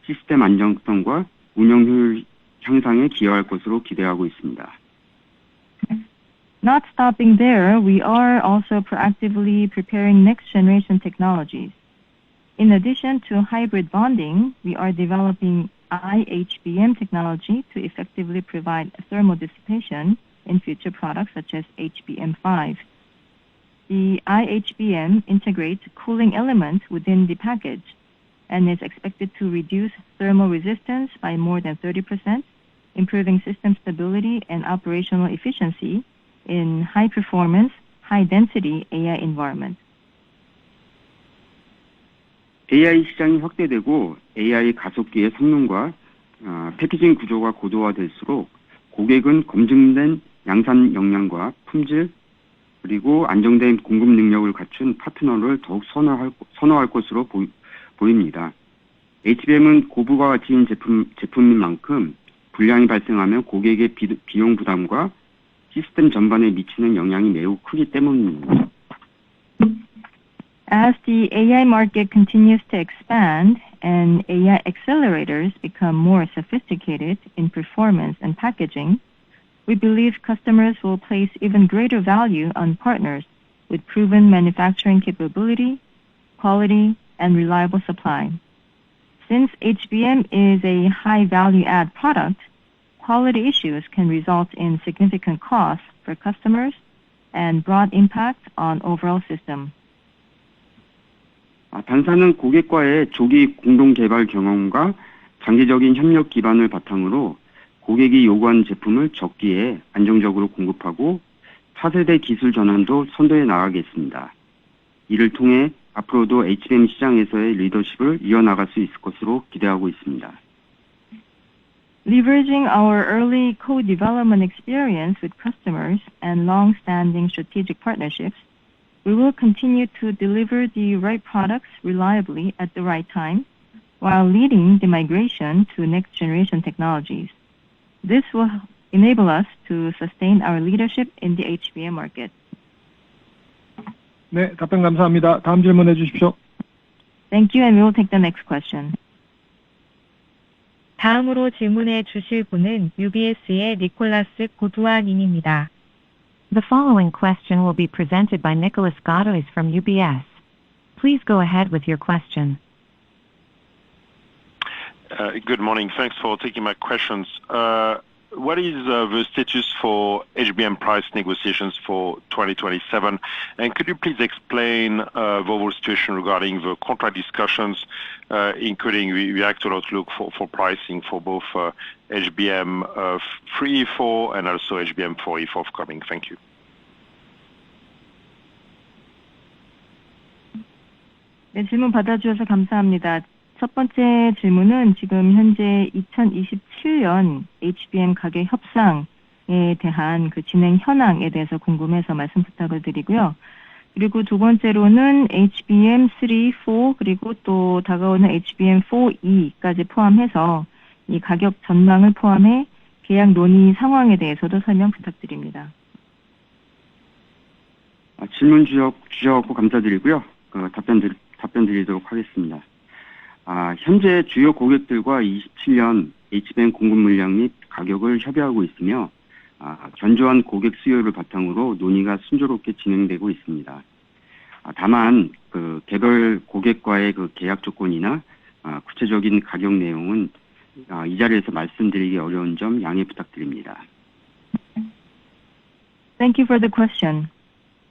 시스템 안정성과 운영 효율 향상에 기여할 것으로 기대하고 있습니다. Not stopping there, we are also proactively preparing next generation technologies. In addition to hybrid bonding, we are developing IHBM technology to effectively provide thermal dissipation in future products such as HBM5. The IHBM integrates cooling elements within the package and is expected to reduce thermal resistance by more than 30%, improving system stability and operational efficiency in high-performance, high-density AI environment. AI 시장이 확대되고 AI 가속기의 성능과 패키징 구조가 고도화될수록 고객은 검증된 양산 역량과 품질 그리고 안정된 공급 능력을 갖춘 파트너를 더욱 선호할 것으로 보입니다. HBM은 고부가 가치인 제품인 만큼 불량이 발생하면 고객의 비용 부담과 시스템 전반에 미치는 영향이 매우 크기 때문입니다. As the AI market continues to expand and AI accelerators become more sophisticated in performance and packaging, we believe customers will place even greater value on partners with proven manufacturing capability, quality, and reliable supply. Since HBM is a high value-add product, quality issues can result in significant costs for customers and broad impact on overall system. 단사는 고객과의 조기 공동 개발 경험과 장기적인 협력 기반을 바탕으로 고객이 요구하는 제품을 적기에 안정적으로 공급하고 차세대 기술 전환도 선도해 나가겠습니다. 이를 통해 앞으로도 HBM 시장에서의 리더십을 이어나갈 수 있을 것으로 기대하고 있습니다. Leveraging our early co-development experience with customers and long-standing strategic partnerships, we will continue to deliver the right products reliably at the right time, while leading the migration to next-generation technologies. This will enable us to sustain our leadership in the HBM market. 네, 답변 감사합니다. 다음 질문해 주십시오. Thank you, and we will take the next question. 다음으로 질문해 주실 분은 UBS의 니콜라스 고두아 님입니다. The following question will be presented by Nicolas Godois from UBS. Please go ahead with your question. Good morning. Thanks for taking my questions. What is the status for HBM price negotiations for 2027? And could you please explain the whole situation regarding the contract discussions, including the actual outlook for pricing for both HBM3E4 and also HBM4E forthcoming? Thank you. 네, 질문 받아주셔서 감사합니다. 첫 번째 질문은 지금 현재 2027년 HBM 가격 협상에 대한 그 진행 현황에 대해서 궁금해서 말씀 부탁을 드리고요. 그리고 두 번째로는 HBM3, 4 그리고 또 다가오는 HBM4E까지 포함해서 이 가격 전망을 포함해 계약 논의 상황에 대해서도 설명 부탁드립니다. 질문 주셔서 감사드리고요. 답변 드리도록 하겠습니다. 현재 주요 고객들과 27년 HBM 공급 물량 및 가격을 협의하고 있으며 견조한 고객 수요를 바탕으로 논의가 순조롭게 진행되고 있습니다. 다만 그 개별 고객과의 그 계약 조건이나 구체적인 가격 내용은 이 자리에서 말씀드리기 어려운 점 양해 부탁드립니다. Thank you for the question.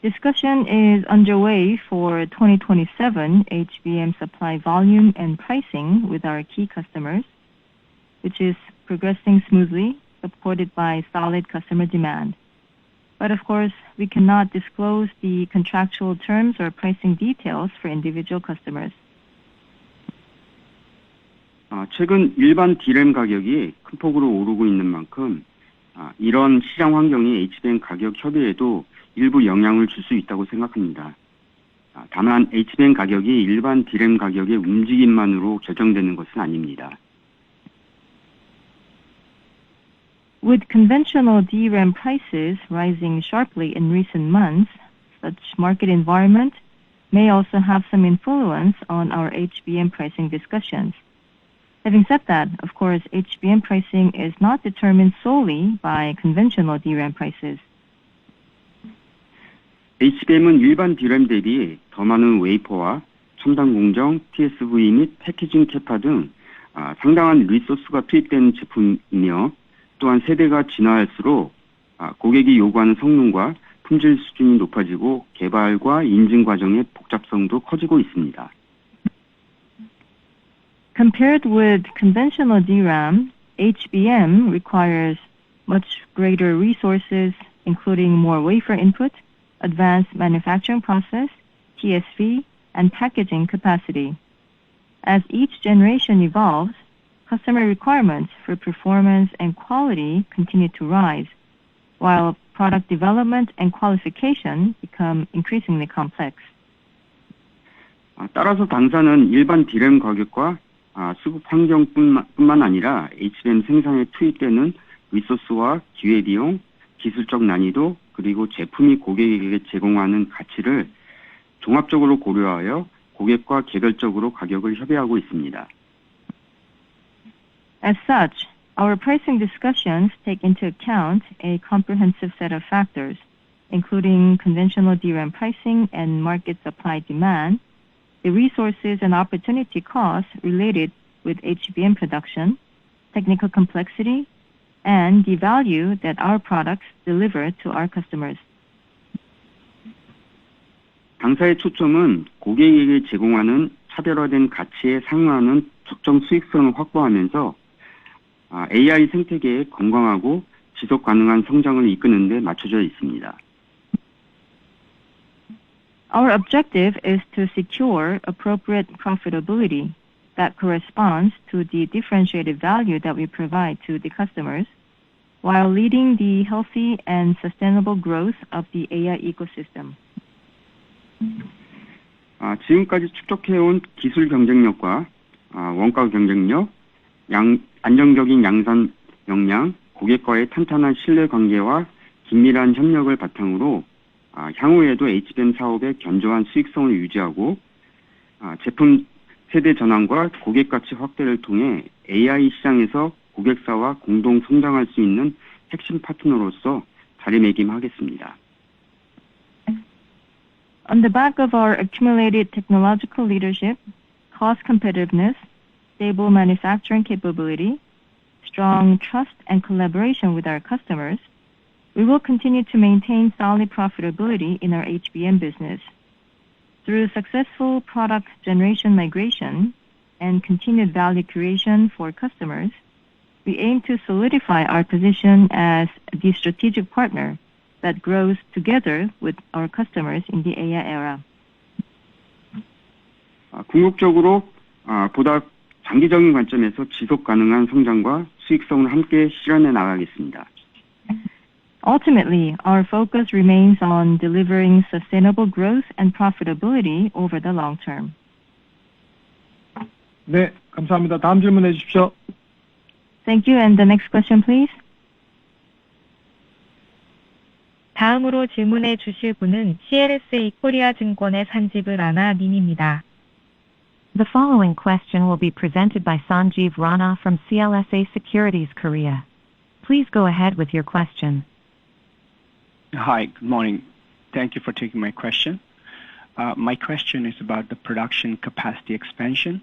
Discussion is underway for 2027 HBM supply volume and pricing with our key customers, which is progressing smoothly, supported by solid customer demand. But of course, we cannot disclose the contractual terms or pricing details for individual customers. 최근 일반 D램 가격이 큰 폭으로 오르고 있는 만큼 이런 시장 환경이 HBM 가격 협의에도 일부 영향을 줄 수 있다고 생각합니다. 다만 HBM 가격이 일반 D램 가격의 움직임만으로 결정되는 것은 아닙니다. With conventional DRAM prices rising sharply in recent months, such market environment may also have some influence on our HBM pricing discussions. Having said that, of course, HBM pricing is not determined solely by conventional DRAM prices. HBM은 일반 D램 대비 더 많은 웨이퍼와 첨단 공정, TSV 및 패키징 캐파 등 상당한 리소스가 투입되는 제품이며 또한 세대가 진화할수록 고객이 요구하는 성능과 품질 수준이 높아지고 개발과 인증 과정의 복잡성도 커지고 있습니다. Compared with conventional DRAM, HBM requires much greater resources, including more wafer input, advanced manufacturing process, TSV, and packaging capacity. As each generation evolves, customer requirements for performance and quality continue to rise, while product development and qualification become increasingly complex. 따라서 당사는 일반 DRAM 가격과 수급 환경뿐만 아니라 HBM 생산에 투입되는 리소스와 기회비용, 기술적 난이도, 그리고 제품이 고객에게 제공하는 가치를 종합적으로 고려하여 고객과 개별적으로 가격을 협의하고 있습니다. As such, our pricing discussions take into account a comprehensive set of factors, including conventional DRAM pricing and market supply demand, the resources and opportunity costs related with HBM production, technical complexity, and the value that our products deliver to our customers. 당사의 초점은 고객에게 제공하는 차별화된 가치에 상응하는 적정 수익성을 확보하면서 AI 생태계의 건강하고 지속 가능한 성장을 이끄는 데 맞춰져 있습니다. Our objective is to secure appropriate profitability that corresponds to the differentiated value that we provide to the customers, while leading the healthy and sustainable growth of the AI ecosystem. 지금까지 축적해온 기술 경쟁력과 원가 경쟁력, 안정적인 양산 역량, 고객과의 탄탄한 신뢰 관계와 긴밀한 협력을 바탕으로 향후에도 HBM 사업의 견조한 수익성을 유지하고 제품 세대 전환과 고객 가치 확대를 통해 AI 시장에서 고객사와 공동 성장할 수 있는 핵심 파트너로서 자리매김하겠습니다. On the back of our accumulated technological leadership, cost competitiveness, stable manufacturing capability, strong trust and collaboration with our customers, we will continue to maintain solid profitability in our HBM business. Through successful product generation migration and continued value creation for customers, we aim to solidify our position as the strategic partner that grows together with our customers in the AI era. 궁극적으로 보다 장기적인 관점에서 지속 가능한 성장과 수익성을 함께 실현해 나가겠습니다. Ultimately, our focus remains on delivering sustainable growth and profitability over the long term. 네, 감사합니다. 다음 질문해 주십시오. Thank you. And the next question, please. 다음으로 질문해 주실 분은 CLSA 코리아 증권의 산지브 라나 님입니다. The following question will be presented by Sanjeev Rana from CLSA Securities Korea. Please go ahead with your question. Hi, good morning. Thank you for taking my question. My question is about the production capacity expansion.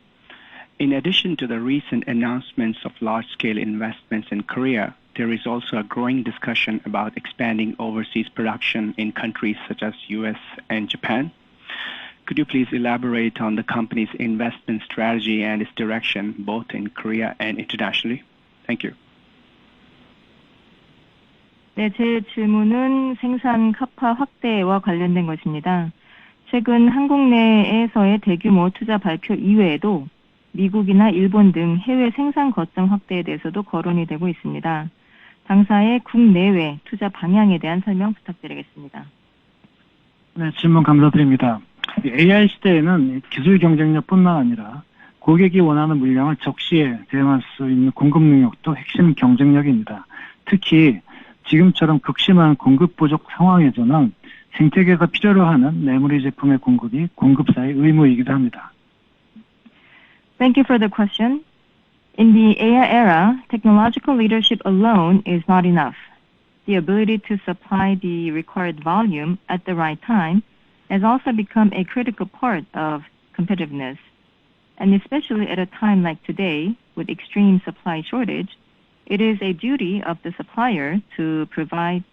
In addition to the recent announcements of large-scale investments in Korea, there is also a growing discussion about expanding overseas production in countries such as US and Japan. Could you please elaborate on the company's investment strategy and its direction, both in Korea and internationally? Thank you. 네, 제 질문은 생산 카파 확대와 관련된 것입니다. 최근 한국 내에서의 대규모 투자 발표 이외에도 미국이나 일본 등 해외 생산 거점 확대에 대해서도 거론이 되고 있습니다. 당사의 국내외 투자 방향에 대한 설명 부탁드리겠습니다. 네, 질문 감사드립니다. AI 시대에는 기술 경쟁력뿐만 아니라 고객이 원하는 물량을 적시에 대응할 수 있는 공급 능력도 핵심 경쟁력입니다. 특히 지금처럼 극심한 공급 부족 상황에서는 생태계가 필요로 하는 메모리 제품의 공급이 공급사의 의무이기도 합니다. Thank you for the question. In the AI era, technological leadership alone is not enough. The ability to supply the required volume at the right time has also become a critical part of competitiveness. And especially at a time like today, with extreme supply shortage, it is a duty of the supplier to provide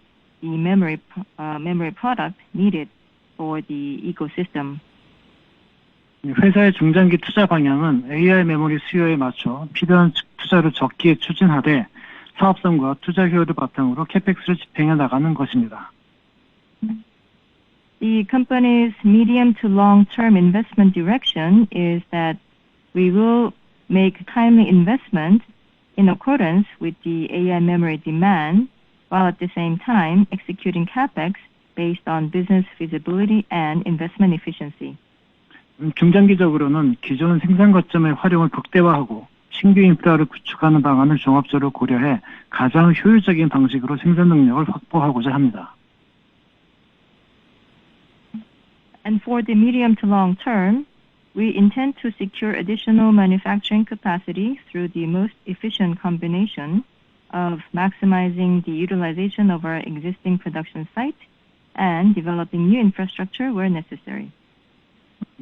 the memory product needed for the ecosystem. 회사의 중장기 투자 방향은 AI 메모리 수요에 맞춰 필요한 투자를 적기에 추진하되 사업성과 투자 효율을 바탕으로 캐펙스를 집행해 나가는 것입니다. The company's medium to long-term investment direction is that we will make timely investment in accordance with the AI memory demand, while at the same time executing capex based on business feasibility and investment efficiency. 중장기적으로는 기존 생산 거점의 활용을 극대화하고 신규 인프라를 구축하는 방안을 종합적으로 고려해 가장 효율적인 방식으로 생산 능력을 확보하고자 합니다. And for the medium to long term, we intend to secure additional manufacturing capacity through the most efficient combination of maximizing the utilization of our existing production site and developing new infrastructure where necessary.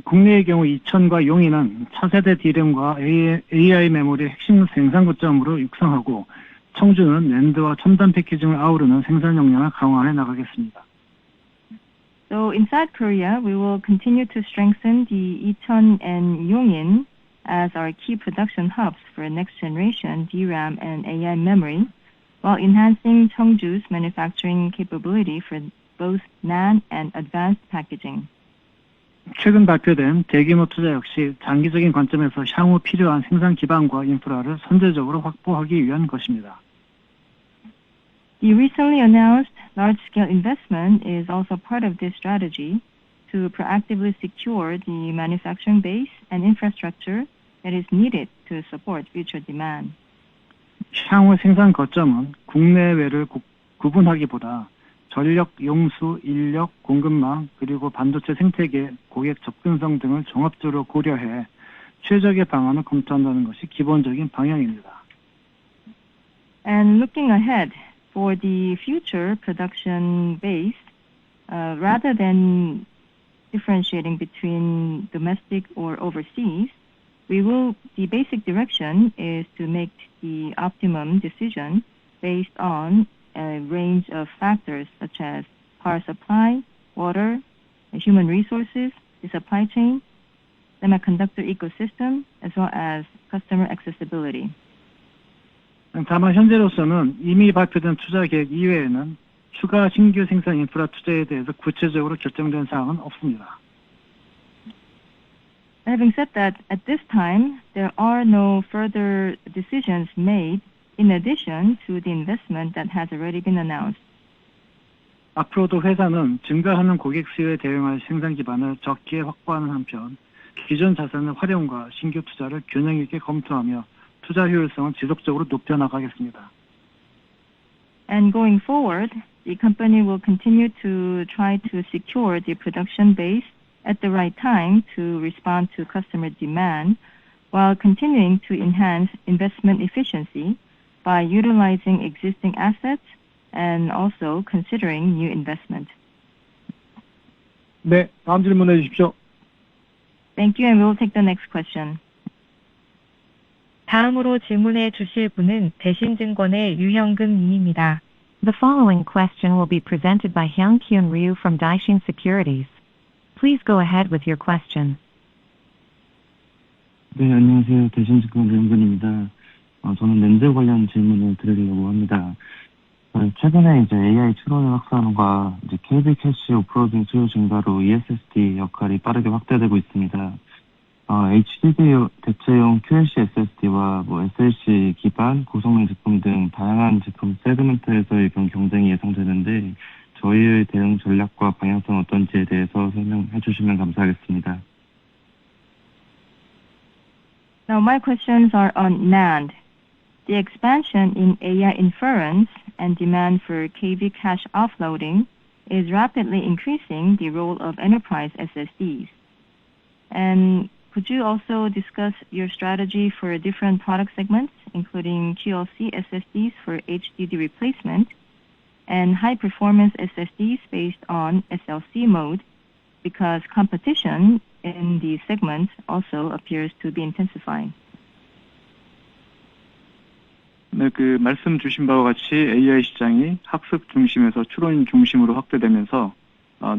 국내의 경우 이천과 용인은 차세대 D램과 AI 메모리 핵심 생산 거점으로 육성하고 청주는 낸드와 첨단 패키징을 아우르는 생산 역량을 강화해 나가겠습니다. So inside Korea, we will continue to strengthen the Icheon and Yongin as our key production hubs for next generation DRAM and AI memory, while enhancing Cheongju's manufacturing capability for both NAND and advanced packaging. 최근 발표된 대규모 투자 역시 장기적인 관점에서 향후 필요한 생산 기반과 인프라를 선제적으로 확보하기 위한 것입니다. The recently announced large-scale investment is also part of this strategy to proactively secure the manufacturing base and infrastructure that is needed to support future demand. 향후 생산 거점은 국내외를 구분하기보다 전력, 용수, 인력, 공급망, 그리고 반도체 생태계, 고객 접근성 등을 종합적으로 고려해 최적의 방안을 검토한다는 것이 기본적인 방향입니다. And looking ahead for the future production base, rather than differentiating between domestic or overseas, the basic direction is to make the optimum decision based on a range of factors such as power supply, water, human resources, the supply chain, semiconductor ecosystem, as well as customer accessibility. 다만 현재로서는 이미 발표된 투자 계획 이외에는 추가 신규 생산 인프라 투자에 대해서 구체적으로 결정된 사항은 없습니다. Having said that, at this time, there are no further decisions made in addition to the investment that has already been announced. 앞으로도 회사는 증가하는 고객 수요에 대응할 생산 기반을 적기에 확보하는 한편 기존 자산의 활용과 신규 투자를 균형 있게 검토하며 투자 효율성을 지속적으로 높여나가겠습니다. And going forward, the company will continue to try to secure the production base at the right time to respond to customer demand, while continuing to enhance investment efficiency by utilizing existing assets and also considering new investment. 네, 다음 질문해 주십시오. Thank you, and we will take the next question. 다음으로 질문해 주실 분은 대신증권의 유형근 님입니다. The following question will be presented by Hyung-kyun Ryu from Daishin Securities. Please go ahead with your question. 네, 안녕하세요. 대신증권 유형근입니다. 저는 낸드 관련 질문을 드리려고 합니다. 최근에 이제 AI 추론을 확산과 이제 KB 캐시 오프로딩 수요 증가로 ESSD 역할이 빠르게 확대되고 있습니다. HDD 대체용 QLC SSD와 SLC 기반 고성능 제품 등 다양한 제품 세그먼트에서의 경쟁이 예상되는데 저희의 대응 전략과 방향성 어떤지에 대해서 설명해 주시면 감사하겠습니다. Now my questions are on NAND. The expansion in AI inference and demand for KV cache offloading is rapidly increasing the role of enterprise SSDs. And could you also discuss your strategy for different product segments, including QLC SSDs for HDD replacement and high-performance SSDs based on SLC mode, because competition in these segments also appears to be intensifying? 네, 그 말씀 주신 바와 같이 AI 시장이 학습 중심에서 추론 중심으로 확대되면서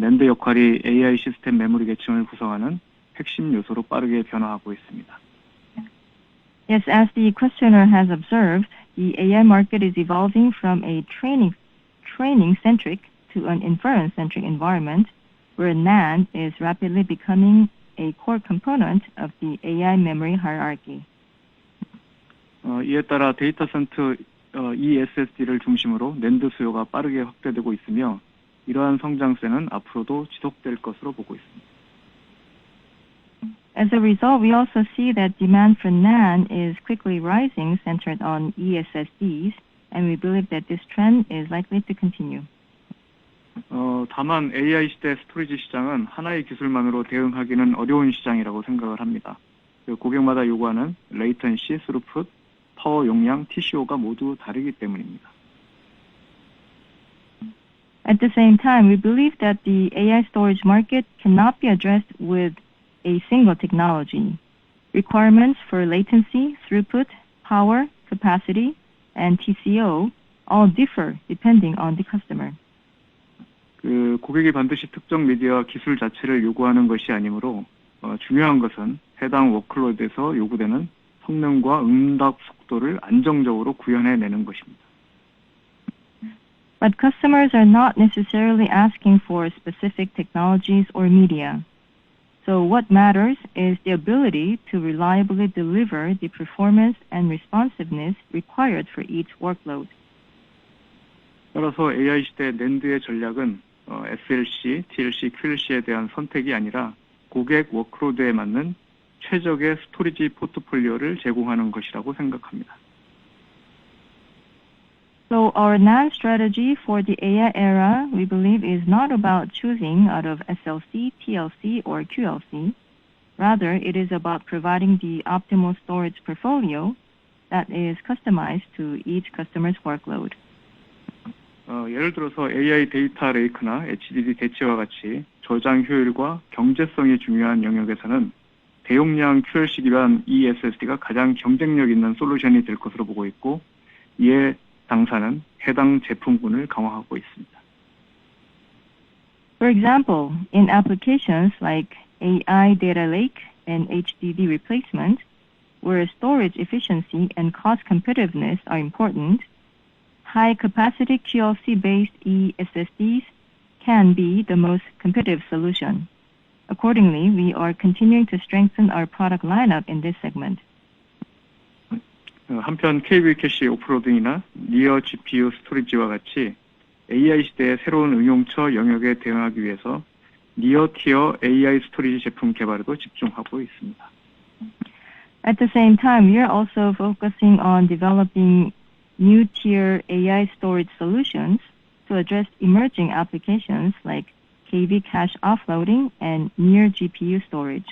낸드 역할이 AI 시스템 메모리 계층을 구성하는 핵심 요소로 빠르게 변화하고 있습니다. Yes, as the questioner has observed, the AI market is evolving from a training-centric to an inference-centric environment, where NAND is rapidly becoming a core component of the AI memory hierarchy. 이에 따라 데이터 센터 ESSD를 중심으로 낸드 수요가 빠르게 확대되고 있으며 이러한 성장세는 앞으로도 지속될 것으로 보고 있습니다. As a result, we also see that demand for NAND is quickly rising, centered on ESSDs, and we believe that this trend is likely to continue. 다만 AI 시대 스토리지 시장은 하나의 기술만으로 대응하기는 어려운 시장이라고 생각을 합니다. 고객마다 요구하는 레이턴시, 스루풋, 파워 용량, TCO가 모두 다르기 때문입니다. At the same time, we believe that the AI storage market cannot be addressed with a single technology. Requirements for latency, throughput, power, capacity, and TCO all differ depending on the customer. 고객이 반드시 특정 미디어와 기술 자체를 요구하는 것이 아니므로 중요한 것은 해당 워크로드에서 요구되는 성능과 응답 속도를 안정적으로 구현해내는 것입니다. But customers are not necessarily asking for specific technologies or media. So what matters is the ability to reliably deliver the performance and responsiveness required for each workload. 따라서 AI 시대 낸드의 전략은 SLC, TLC, QLC에 대한 선택이 아니라 고객 워크로드에 맞는 최적의 스토리지 포트폴리오를 제공하는 것이라고 생각합니다. So our NAND strategy for the AI era, we believe, is not about choosing out of SLC, TLC, or QLC. Rather, it is about providing the optimal storage portfolio that is customized to each customer's workload. 예를 들어서 AI 데이터 레이크나 HDD 대체와 같이 저장 효율과 경제성이 중요한 영역에서는 대용량 QLC 기반 ESSD가 가장 경쟁력 있는 솔루션이 될 것으로 보고 있고, 이에 당사는 해당 제품군을 강화하고 있습니다. For example, in applications like AI data lake and HDD replacement, where storage efficiency and cost competitiveness are important, high-capacity QLC-based eSSDs can be the most competitive solution. Accordingly, we are continuing to strengthen our product lineup in this segment. 한편 KB 캐시 오프로딩이나 니어 GPU 스토리지와 같이 AI 시대의 새로운 응용처 영역에 대응하기 위해서 니어 티어 AI 스토리지 제품 개발에도 집중하고 있습니다. At the same time, we are also focusing on developing new tier AI storage solutions to address emerging applications like KV cache offloading and near GPU storage.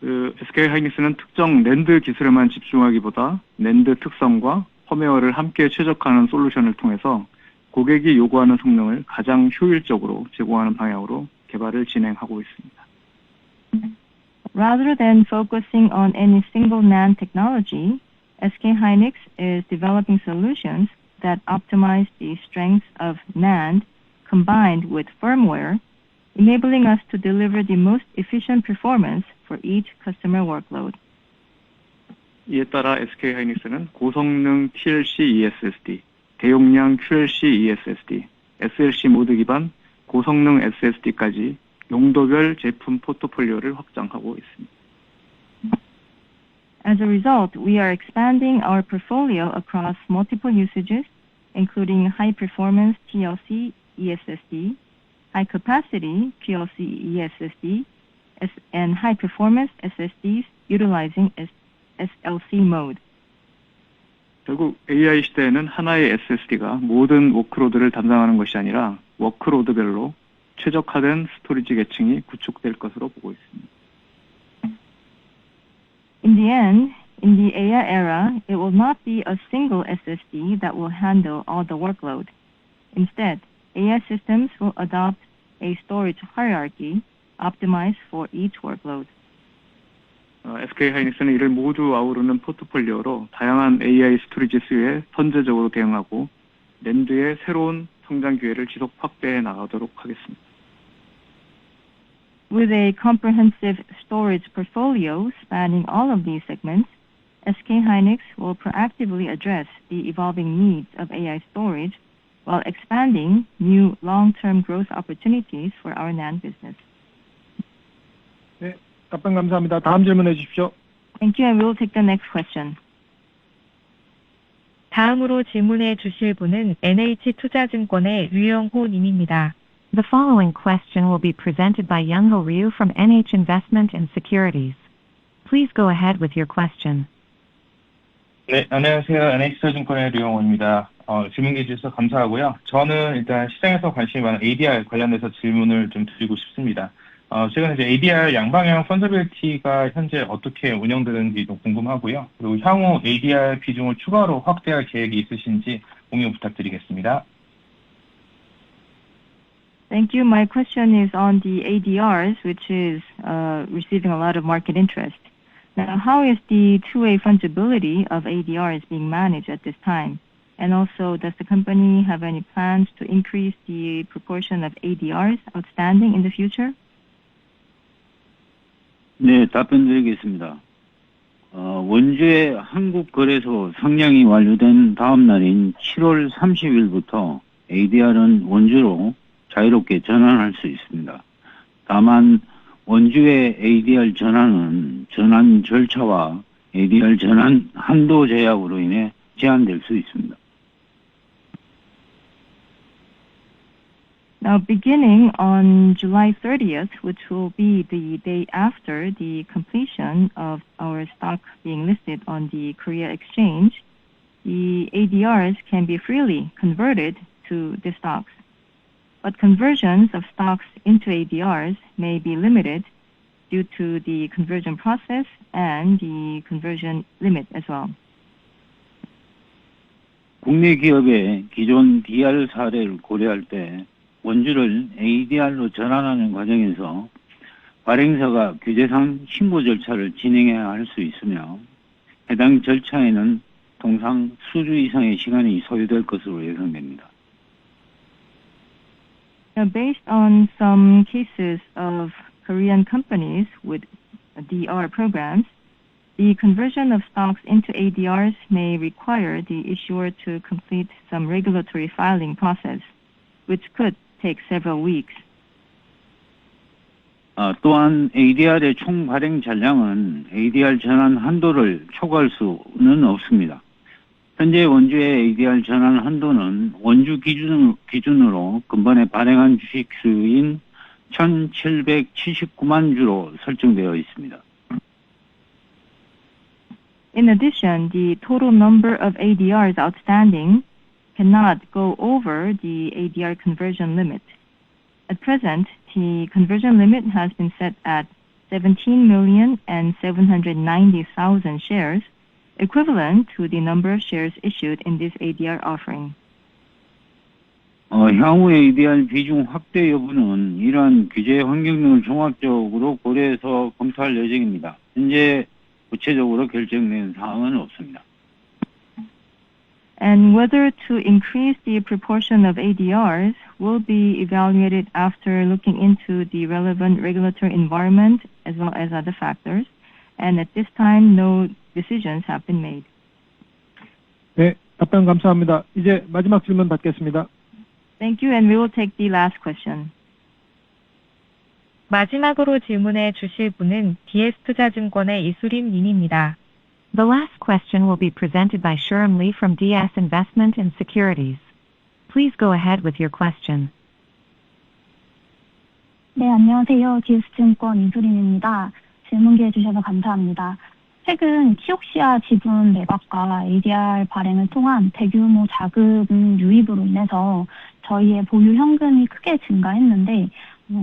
SK 하이닉스는 특정 낸드 기술에만 집중하기보다 낸드 특성과 펌웨어를 함께 최적화하는 솔루션을 통해서 고객이 요구하는 성능을 가장 효율적으로 제공하는 방향으로 개발을 진행하고 있습니다. Rather than focusing on any single NAND technology, SK hynix is developing solutions that optimize the strengths of NAND combined with firmware, enabling us to deliver the most efficient performance for each customer workload. 이에 따라 SK 하이닉스는 고성능 TLC ESSD, 대용량 QLC ESSD, SLC 모드 기반 고성능 SSD까지 용도별 제품 포트폴리오를 확장하고 있습니다. As a result, we are expanding our portfolio across multiple usages, including high-performance TLC ESSD, high-capacity QLC ESSD, and high-performance SSDs utilizing SLC mode. 결국 AI 시대에는 하나의 SSD가 모든 워크로드를 담당하는 것이 아니라 워크로드별로 최적화된 스토리지 계층이 구축될 것으로 보고 있습니다. In the end, in the AI era, it will not be a single SSD that will handle all the workload. Instead, AI systems will adopt a storage hierarchy optimized for each workload. SK하이닉스는 이를 모두 아우르는 포트폴리오로 다양한 AI 스토리지 수요에 선제적으로 대응하고 낸드의 새로운 성장 기회를 지속 확대해 나가도록 하겠습니다. With a comprehensive storage portfolio spanning all of these segments, SK hynix will proactively address the evolving needs of AI storage while expanding new long-term growth opportunities for our NAND business. 네, 답변 감사합니다. 다음 질문해 주십시오. Thank you, and we will take the next question. 다음으로 질문해 주실 분은 NH투자증권의 류영호 님입니다. The following question will be presented by Young-ho Ryu from NH Investment and Securities. Please go ahead with your question. 네, 안녕하세요. NH투자증권의 류영호입니다. 질문 기회 주셔서 감사하고요. 저는 일단 시장에서 관심이 많은 ADR 관련해서 질문을 좀 드리고 싶습니다. 최근에 이제 ADR 양방향 펀더빌리티가 현재 어떻게 운영되는지 좀 궁금하고요. 그리고 향후 ADR 비중을 추가로 확대할 계획이 있으신지 공유 부탁드리겠습니다. Thank you. My question is on the ADRs, which is receiving a lot of market interest. Now, how is the two-way fungibility of ADRs being managed at this time? And also, does the company have any plans to increase the proportion of ADRs outstanding in the future? 네, 답변 드리겠습니다. 원주의 한국 거래소 상량이 완료된 다음 날인 7월 30일부터 ADR은 원주로 자유롭게 전환할 수 있습니다. 다만 원주의 ADR 전환은 전환 절차와 ADR 전환 한도 제약으로 인해 제한될 수 있습니다. Now, beginning on July 30th, which will be the day after the completion of our stock being listed on the Korea Exchange, the ADRs can be freely converted to the stocks. But conversions of stocks into ADRs may be limited due to the conversion process and the conversion limit as well. 국내 기업의 기존 DR 사례를 고려할 때 원주를 ADR로 전환하는 과정에서 발행사가 규제상 신고 절차를 진행해야 할 수 있으며 해당 절차에는 통상 수주 이상의 시간이 소요될 것으로 예상됩니다. Now, based on some cases of Korean companies with DR programs, the conversion of stocks into ADRs may require the issuer to complete some regulatory filing process, which could take several weeks. 또한 ADR의 총 발행 잔량은 ADR 전환 한도를 초과할 수는 없습니다. 현재 원주의 ADR 전환 한도는 원주 기준으로 근본에 발행한 주식 수인 1,779만 주로 설정되어 있습니다. In addition, the total number of ADRs outstanding cannot go over the ADR conversion limit. At present, the conversion limit has been set at 17,790,000 shares, equivalent to the number of shares issued in this ADR offering. 향후 ADR 비중 확대 여부는 이러한 규제 환경 등을 종합적으로 고려해서 검토할 예정입니다. 현재 구체적으로 결정된 사항은 없습니다. And whether to increase the proportion of ADRs will be evaluated after looking into the relevant regulatory environment as well as other factors. And at this time, no decisions have been made. 네, 답변 감사합니다. 이제 마지막 질문 받겠습니다. Thank you, and we will take the last question. 마지막으로 질문해 주실 분은 DS투자증권의 이수림 님입니다. The last question will be presented by Shurim Lee from DS Investment and Securities. Please go ahead with your question. 네, 안녕하세요. DS증권 이수림입니다. 질문 기회 주셔서 감사합니다. 최근 키옥시아 지분 매각과 ADR 발행을 통한 대규모 자금 유입으로 인해서 저희의 보유 현금이 크게 증가했는데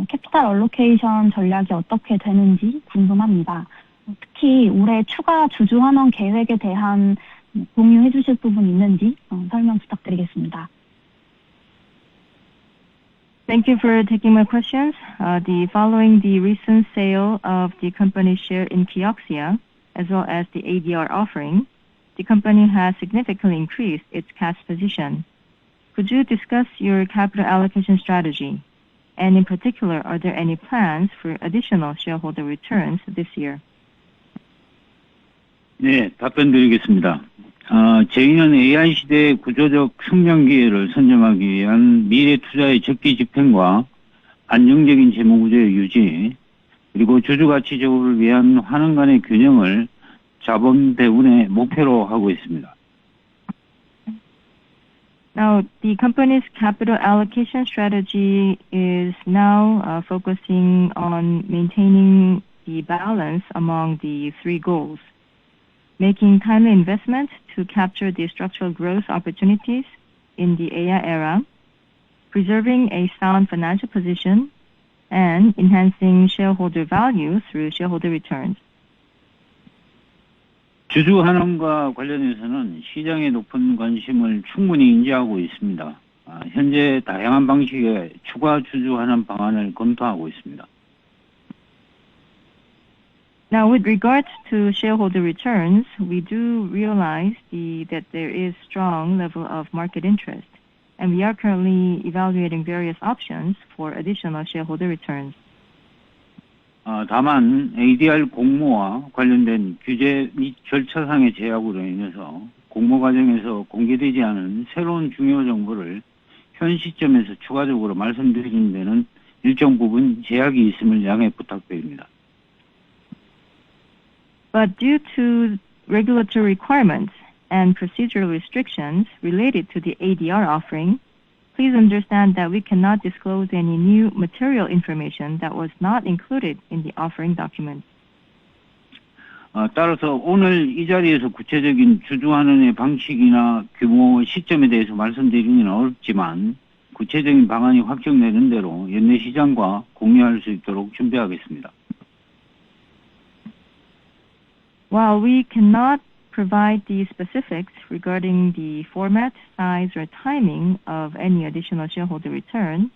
캐피탈 얼로케이션 전략이 어떻게 되는지 궁금합니다. 특히 올해 추가 주주 환원 계획에 대한 공유해 주실 부분 있는지 설명 부탁드리겠습니다. Thank you for taking my questions. Following the recent sale of the company's share in Kioxia, as well as the ADR offering, the company has significantly increased its cash position. Could you discuss your capital allocation strategy? And in particular, are there any plans for additional shareholder returns this year? 네, 답변 드리겠습니다. 저희는 AI 시대의 구조적 성장 기회를 선점하기 위한 미래 투자의 적기 집행과 안정적인 재무 구조의 유지, 그리고 주주 가치 제고를 위한 환원 간의 균형을 자본 배분의 목표로 하고 있습니다. Now, the company's capital allocation strategy is now focusing on maintaining the balance among the three goals: making timely investment to capture the structural growth opportunities in the AI era, preserving a sound financial position, and enhancing shareholder value through shareholder returns. 주주 환원과 관련해서는 시장의 높은 관심을 충분히 인지하고 있습니다. 현재 다양한 방식의 추가 주주 환원 방안을 검토하고 있습니다. Now, with regards to shareholder returns, we do realize that there is strong level of market interest, and we are currently evaluating various options for additional shareholder returns. 다만 ADR 공모와 관련된 규제 및 절차상의 제약으로 인해서 공모 과정에서 공개되지 않은 새로운 중요 정보를 현 시점에서 추가적으로 말씀드리는 데는 일정 부분 제약이 있음을 양해 부탁드립니다. But due to regulatory requirements and procedural restrictions related to the ADR offering, please understand that we cannot disclose any new material information that was not included in the offering document. 따라서 오늘 이 자리에서 구체적인 주주 환원의 방식이나 규모, 시점에 대해서 말씀드리기는 어렵지만 구체적인 방안이 확정되는 대로 연내 시장과 공유할 수 있도록 준비하겠습니다. While we cannot provide the specifics regarding the format, size, or timing of any additional shareholder return,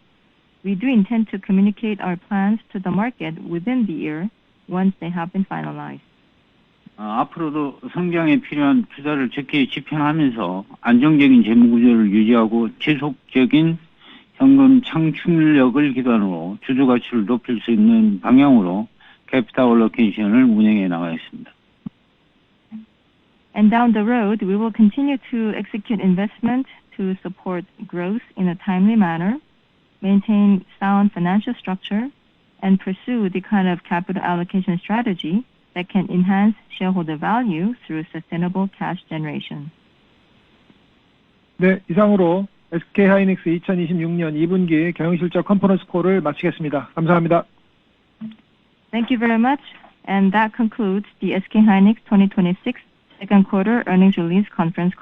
we do intend to communicate our plans to the market within the year once they have been finalized. 앞으로도 성장에 필요한 투자를 적게 집행하면서 안정적인 재무 구조를 유지하고 지속적인 현금 창출력을 기반으로 주주 가치를 높일 수 있는 방향으로 캐피탈 알로케이션을 운영해 나가겠습니다. And down the road, we will continue to execute investment to support growth in a timely manner, maintain sound financial structure, and pursue the kind of capital allocation strategy that can enhance shareholder value through sustainable cash generation. 네, 이상으로 SK하이닉스 2026년 2분기 경영실적 컨퍼런스 콜을 마치겠습니다. 감사합니다. Thank you very much, and that concludes the SK Hynix 2026 second quarter earnings release conference call.